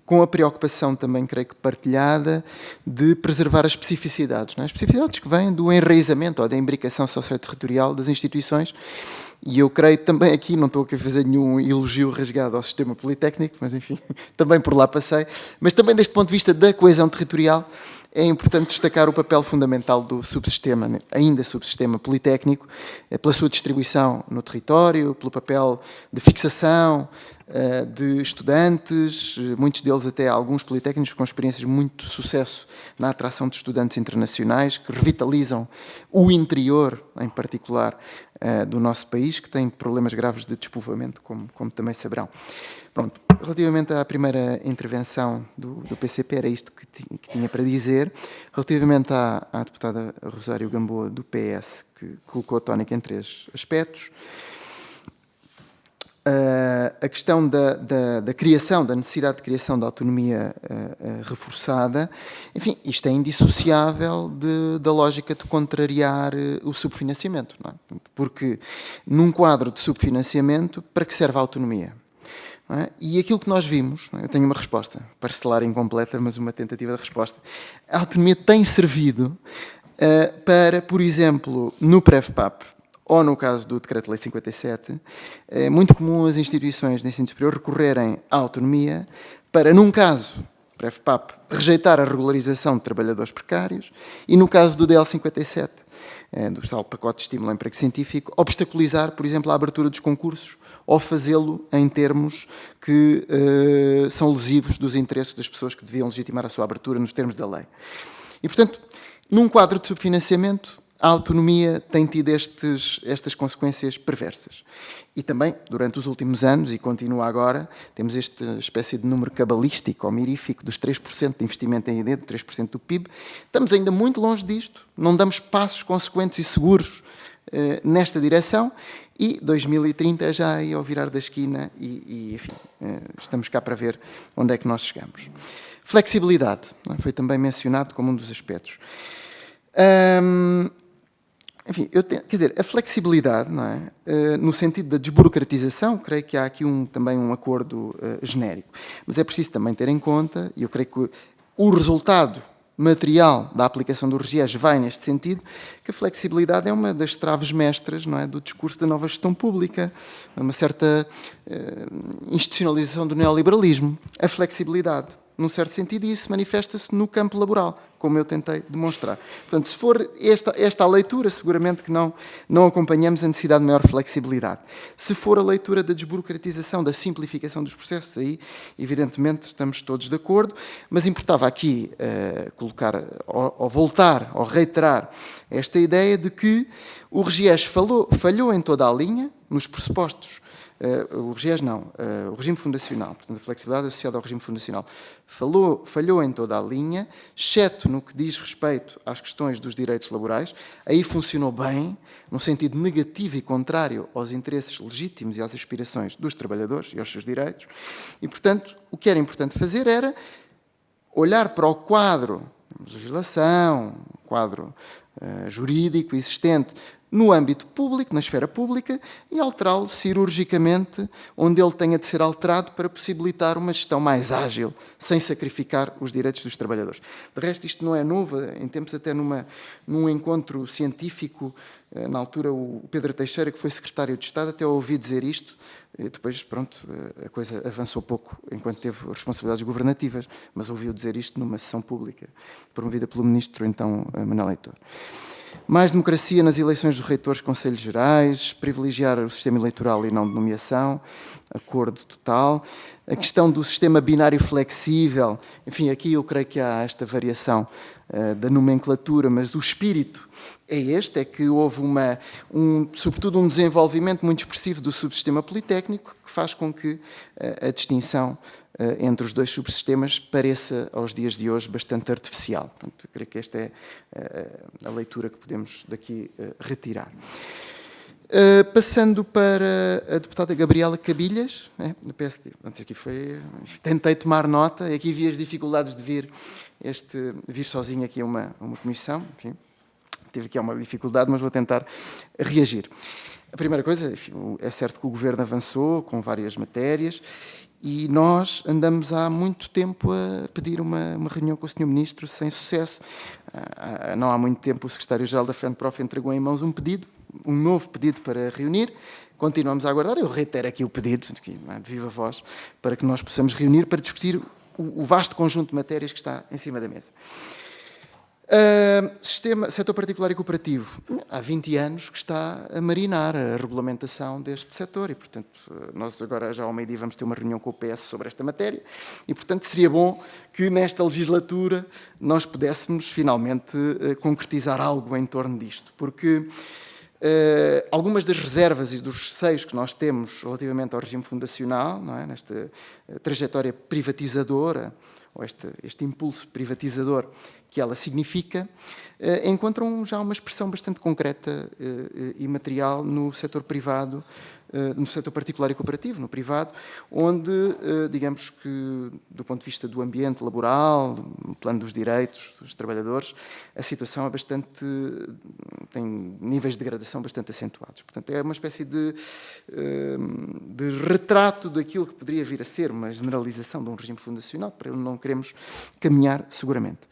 com a preocupação também, creio que partilhada, de preservar as especificidades, não é? As especificidades que vêm do enraizamento ou da imbricação socio-territorial das instituições. E eu creio também aqui, não estou aqui a fazer nenhum elogio rasgado ao sistema politécnico, mas enfim, também por lá passei, mas também deste ponto de vista da coesão territorial, é importante destacar o papel fundamental do subsistema, ainda subsistema politécnico, pela sua distribuição no território, pelo papel de fixação de estudantes, muitos deles até alguns politécnicos com experiências muito sucesso na atração de estudantes internacionais, que revitalizam o interior, em particular, do nosso país, que tem problemas graves de despovoamento, como também saberão. Pronto, relativamente à primeira intervenção do PCP, era isto que tinha para dizer. Relativamente à deputada Rosário Gamboa, do PS, que colocou a tónica em 3 aspectos. A questão da criação, da necessidade de criação da autonomia reforçada, enfim, isto é indissociável da lógica de contrariar o subfinanciamento, não é? Porque num quadro de subfinanciamento, para que serve a autonomia? Não é? E aquilo que nós vimos, não é? Eu tenho uma resposta, parcelar incompleta, mas uma tentativa de resposta. A autonomia tem servido para, por exemplo, no PREVPAP, ou no caso do Decreto-Lei 57, é muito comum as instituições de ensino superior recorrerem à autonomia para, num caso, PREVPAP, rejeitar a regularização de trabalhadores precários e, no caso do DL 57, do tal pacote de estímulo ao emprego científico, obstaculizar, por exemplo, a abertura dos concursos ou fazê-lo em termos que são lesivos dos interesses das pessoas que deviam legitimar a sua abertura nos termos da lei. E, portanto, num quadro de subfinanciamento, a autonomia tem tido estas consequências perversas. E também, durante os últimos anos, e continua agora, temos esta espécie de número cabalístico ou mirífico dos 3% de investimento em ID, 3% do PIB. Estamos ainda muito longe disto, não damos passos consequentes e seguros nesta direção, e 2030 é já aí ao virar da esquina e enfim, estamos cá para ver onde é que nós chegamos. Flexibilidade, não é? Foi também mencionado como um dos aspectos. Enfim, quer dizer, a flexibilidade, não é? No sentido da desburocratização, creio que há aqui também um acordo genérico. Mas é preciso também ter em conta, e eu creio que o resultado material da aplicação do RGES vai neste sentido, que a flexibilidade é uma das traves mestras, não é, do discurso da nova gestão pública, uma certa institucionalização do neoliberalismo. A flexibilidade, num certo sentido, e isso manifesta-se no campo laboral, como eu tentei demonstrar. Portanto, se for esta a leitura, seguramente que não acompanhamos a necessidade de maior flexibilidade. Se for a leitura da desburocratização, da simplificação dos processos, aí, evidentemente, estamos todos de acordo, mas importava aqui colocar, ou voltar, ou reiterar esta ideia de que o RGES falhou em toda a linha, nos pressupostos. O RGES não, o regime fundacional, portanto a flexibilidade associada ao regime fundacional falhou em toda a linha, exceto no que diz respeito às questões dos direitos laborais. Aí funcionou bem, no sentido negativo e contrário aos interesses legítimos e às aspirações dos trabalhadores e aos seus direitos, e portanto o que era importante fazer era olhar para o quadro de legislação, quadro jurídico existente no âmbito público, na esfera pública, e alterá-lo cirurgicamente onde ele tenha de ser alterado para possibilitar uma gestão mais ágil, sem sacrificar os direitos dos trabalhadores. De resto, isto não é novo. Em tempos até num encontro científico, na altura o Pedro Teixeira, que foi secretário de Estado, até ouvi dizer isto. Depois, pronto, a coisa avançou pouco enquanto teve responsabilidades governativas, mas ouviu dizer isto numa sessão pública, promovida pelo ministro, então, Manuel Leitor. Mais democracia nas eleições dos reitores, conselhos gerais, privilegiar o sistema eleitoral e não de nomeação, acordo total. A questão do sistema binário flexível, enfim, aqui eu creio que há esta variação da nomenclatura, mas o espírito é este, é que houve sobretudo um desenvolvimento muito expressivo do subsistema politécnico, que faz com que a distinção entre os dois subsistemas pareça, aos dias de hoje, bastante artificial. Portanto, eu creio que esta é a leitura que podemos daqui retirar. Passando para a deputada Gabriela Cabilhas, do PSD. Antes aqui tentei tomar nota, e aqui vi as dificuldades de vir sozinho aqui a uma comissão. Enfim, tive aqui uma dificuldade, mas vou tentar reagir. A primeira coisa, enfim, é certo que o Governo avançou com várias matérias, e nós andamos há muito tempo a pedir uma reunião com o Sr. Ministro sem sucesso. Não há muito tempo o Secretário-Geral da FENPROF entregou em mãos um novo pedido para reunir. Continuamos a aguardar. Eu reitero aqui o pedido, de viva voz, para que nós possamos reunir para discutir o vasto conjunto de matérias que está em cima da mesa. Setor particular e cooperativo. Há 20 anos que está a marinar a regulamentação deste setor e, portanto, nós agora já ao meio-dia vamos ter uma reunião com o PS sobre esta matéria e, portanto, seria bom que nesta legislatura nós pudéssemos finalmente concretizar algo em torno disto, porque algumas das reservas e dos receios que nós temos relativamente ao regime fundacional, não é? Nesta trajetória privatizadora, ou este impulso privatizador que ela significa, encontram já uma expressão bastante concreta e material no setor privado, no setor particular e cooperativo, no privado, onde, digamos que, do ponto de vista do ambiente laboral, do plano dos direitos dos trabalhadores, a situação é bastante, tem níveis de degradação bastante acentuados. Portanto, é uma espécie de retrato daquilo que poderia vir a ser uma generalização de um regime fundacional, para onde não queremos caminhar seguramente.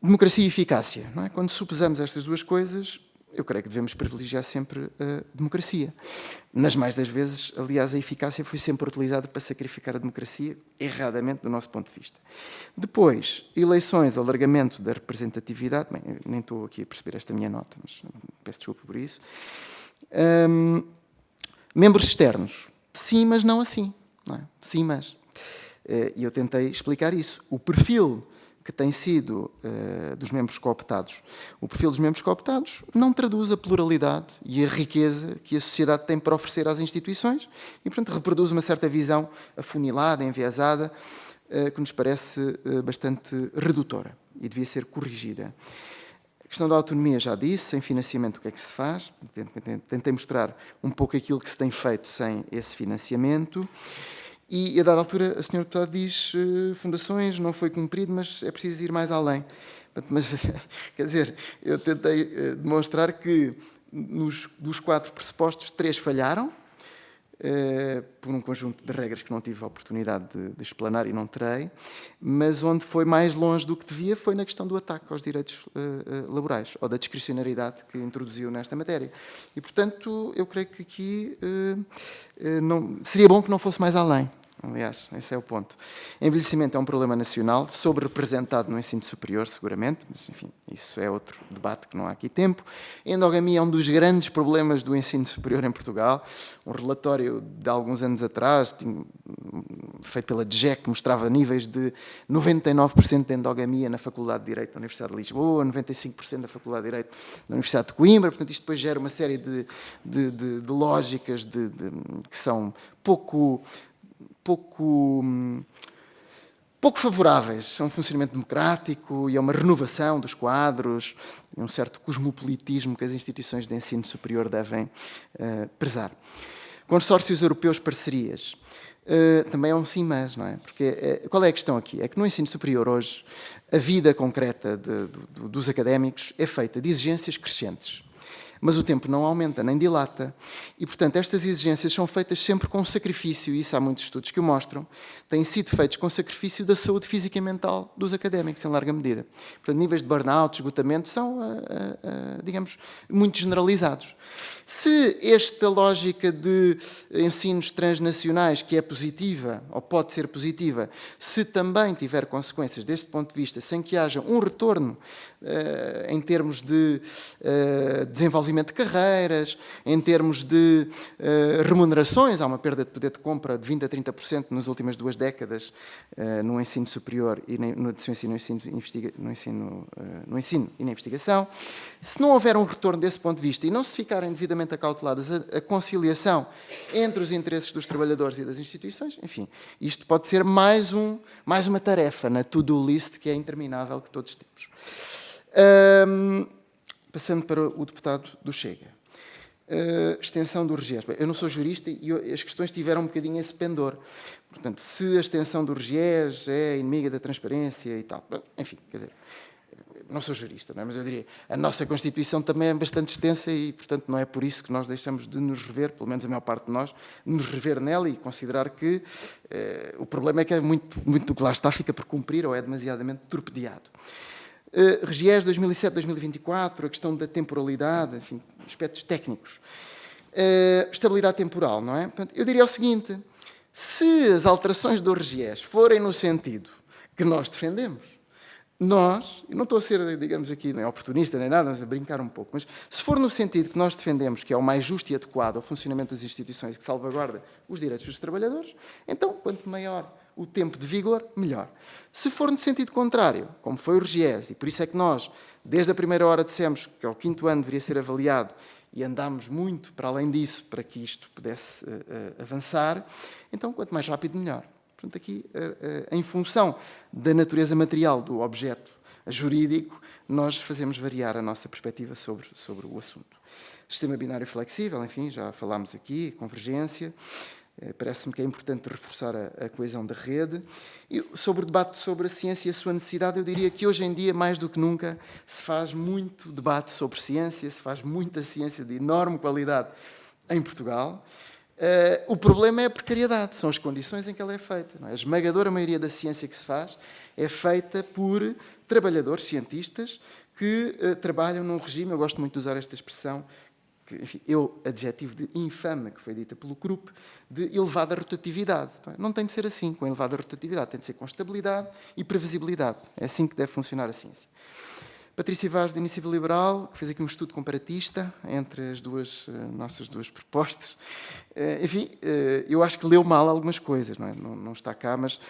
Democracia e eficácia. Não é? Quando supesamos estas duas coisas, eu creio que devemos privilegiar sempre a democracia. Nas mais das vezes, aliás, a eficácia foi sempre utilizada para sacrificar a democracia, erradamente, do nosso ponto de vista. Depois, eleições, alargamento da representatividade. Bem, eu nem estou aqui a perceber esta minha nota, mas peço desculpa por isso. Membros externos. Sim, mas não assim. Não é? Sim, mas. E eu tentei explicar isso. O perfil que tem sido dos membros cooptados. O perfil dos membros cooptados não traduz a pluralidade e a riqueza que a sociedade tem para oferecer às instituições e, portanto, reproduz uma certa visão afunilada, enviesada, que nos parece bastante redutora e devia ser corrigida. A questão da autonomia, já disse, sem financiamento o que é que se faz? Tentei mostrar um pouco aquilo que se tem feito sem esse financiamento. E, a dada altura, a senhora deputada diz fundações, não foi cumprido, mas é preciso ir mais além. Mas, quer dizer, eu tentei demonstrar que dos 4 pressupostos, 3 falharam, por um conjunto de regras que não tive a oportunidade de explanar e não terei, mas onde foi mais longe do que devia foi na questão do ataque aos direitos laborais, ou da discricionariedade que introduziu nesta matéria. E, portanto, eu creio que aqui seria bom que não fosse mais além. Aliás, esse é o ponto. Envelhecimento é um problema nacional, sobre-representado no ensino superior, seguramente, mas, enfim, isso é outro debate que não há aqui tempo. Endogamia é um dos grandes problemas do ensino superior em Portugal. Um relatório de alguns anos atrás, feito pela DGEC, mostrava níveis de 99% de endogamia na Faculdade de Direito da Universidade de Lisboa, 95% da Faculdade de Direito da Universidade de Coimbra. Portanto, isto depois gera uma série de lógicas que são pouco favoráveis a um funcionamento democrático e a uma renovação dos quadros e um certo cosmopolitismo que as instituições de ensino superior devem prezar. Consórcios europeus, parcerias. Também é um sim, mas, não é? Porque qual é a questão aqui? É que no ensino superior hoje a vida concreta dos académicos é feita de exigências crescentes. Mas o tempo não aumenta, nem dilata. E, portanto, estas exigências são feitas sempre com sacrifício, e isso há muitos estudos que o mostram, têm sido feitos com sacrifício da saúde física e mental dos académicos, em larga medida. Portanto, níveis de burnout, esgotamento, são, digamos, muito generalizados. Se esta lógica de ensinos transnacionais, que é positiva, ou pode ser positiva, se também tiver consequências deste ponto de vista, sem que haja um retorno em termos de desenvolvimento de carreiras, em termos de remunerações, há uma perda de poder de compra de 20% a 30% nas últimas 2 décadas no ensino superior e no ensino e na investigação. Se não houver um retorno desse ponto de vista e não se ficarem devidamente acauteladas a conciliação entre os interesses dos trabalhadores e das instituições, enfim, isto pode ser mais uma tarefa na to-do list que é interminável que todos temos. Passando para o deputado do Chega. Extensão do RGES. Bem, eu não sou jurista e as questões tiveram um bocadinho esse pendor. Portanto, se a extensão do RGES é inimiga da transparência e tal. Enfim, quer dizer, não sou jurista, não é? Mas eu diria, a nossa Constituição também é bastante extensa e, portanto, não é por isso que nós deixamos de nos rever, pelo menos a maior parte de nós, nos rever nela e considerar que o problema é que muito do que lá está fica por cumprir ou é demasiadamente torpedeado. RGES 2007-2024, a questão da temporalidade, enfim, aspectos técnicos. Estabilidade temporal, não é? Portanto, eu diria o seguinte, se as alterações do RGES forem no sentido que nós defendemos, nós, e não estou a ser, digamos aqui, nem oportunista nem nada, mas a brincar um pouco, mas se for no sentido que nós defendemos que é o mais justo e adequado ao funcionamento das instituições que salvaguarda os direitos dos trabalhadores, então, quanto maior o tempo de vigor, melhor. Se for no sentido contrário, como foi o RGES, e por isso é que nós, desde a primeira hora, dissemos que ao 5º ano deveria ser avaliado, e andámos muito para além disso para que isto pudesse avançar, então, quanto mais rápido, melhor. Portanto, aqui, em função da natureza material do objeto jurídico, nós fazemos variar a nossa perspectiva sobre o assunto. Sistema binário flexível, enfim, já falámos aqui, convergência, parece-me que é importante reforçar a coesão da rede. E sobre o debate sobre a ciência e a sua necessidade, eu diria que hoje em dia, mais do que nunca, se faz muito debate sobre ciência, se faz muita ciência de enorme qualidade em Portugal. O problema é a precariedade, são as condições em que ela é feita. Não é? A esmagadora maioria da ciência que se faz é feita por trabalhadores, cientistas, que trabalham num regime, eu gosto muito de usar esta expressão, que, enfim, adjetivo de infame, que foi dita pelo CRUP, de elevada rotatividade. Não tem de ser assim, com elevada rotatividade, tem de ser com estabilidade e previsibilidade. É assim que deve funcionar a ciência. Patrícia Vaz, da Iniciativa Liberal, que fez aqui um estudo comparatista entre as nossas duas propostas. Enfim, eu acho que leu mal algumas coisas, não é? Não está cá, mas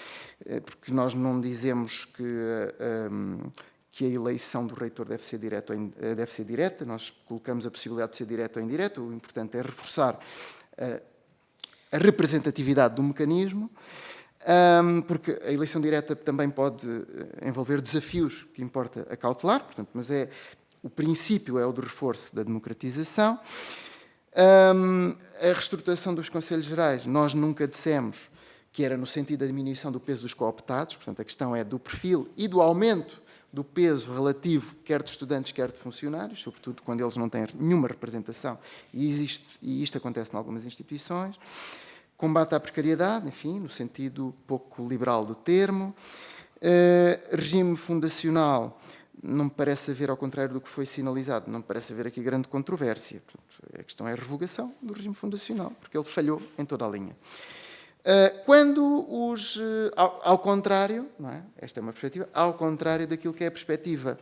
porque nós não dizemos que a eleição do reitor deve ser direta, nós colocamos a possibilidade de ser direta ou indireta, o importante é reforçar a representatividade do mecanismo, porque a eleição direta também pode envolver desafios que importa acautelar, portanto, mas o princípio é o do reforço da democratização. A reestruturação dos Conselhos Gerais, nós nunca dissemos que era no sentido da diminuição do peso dos cooptados, portanto, a questão é do perfil e do aumento do peso relativo, quer de estudantes, quer de funcionários, sobretudo quando eles não têm nenhuma representação, e isto acontece em algumas instituições. Combate à precariedade, enfim, no sentido pouco liberal do termo. Regime fundacional, não me parece haver, ao contrário do que foi sinalizado, não me parece haver aqui grande controvérsia. Portanto, a questão é a revogação do regime fundacional, porque ele falhou em toda a linha. Quando ao contrário, não é? Esta é uma perspectiva, ao contrário daquilo que é a perspectiva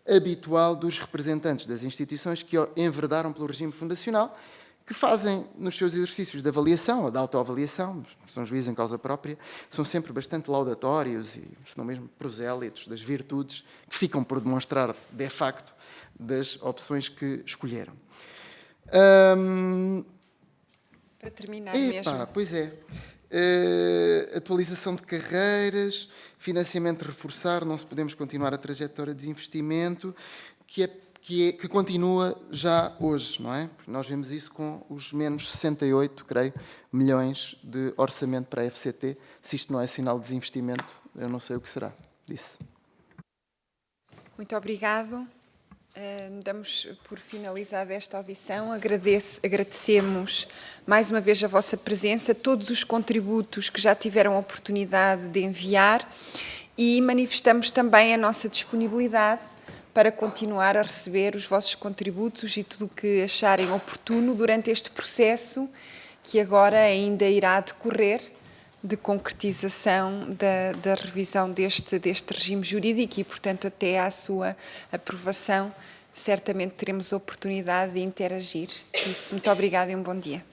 habitual dos representantes das instituições que enverdaram pelo regime fundacional, que fazem nos seus exercícios de avaliação ou de autoavaliação, são juízes em causa própria, são sempre bastante laudatórios e, se não mesmo, prosélitos das virtudes que ficam por demonstrar, de facto, das opções que escolheram. Para terminar mesmo. Pois é. Atualização de carreiras, financiamento reforçar, não se podemos continuar a trajetória de desinvestimento, que continua já hoje, não é? Porque nós vemos isso com os menos 68, creio, milhões de orçamento para a FCT. Se isto não é sinal de desinvestimento, eu não sei o que será disso. Muito obrigado. Damos por finalizada esta audição. Agradecemos mais uma vez a vossa presença, todos os contributos que já tiveram a oportunidade de enviar e manifestamos também a nossa disponibilidade para continuar a receber os vossos contributos e tudo o que acharem oportuno durante este processo que agora ainda irá decorrer de concretização da revisão deste regime jurídico e, portanto, até à sua aprovação, certamente teremos a oportunidade de interagir. Por isso, muito obrigada e um bom dia.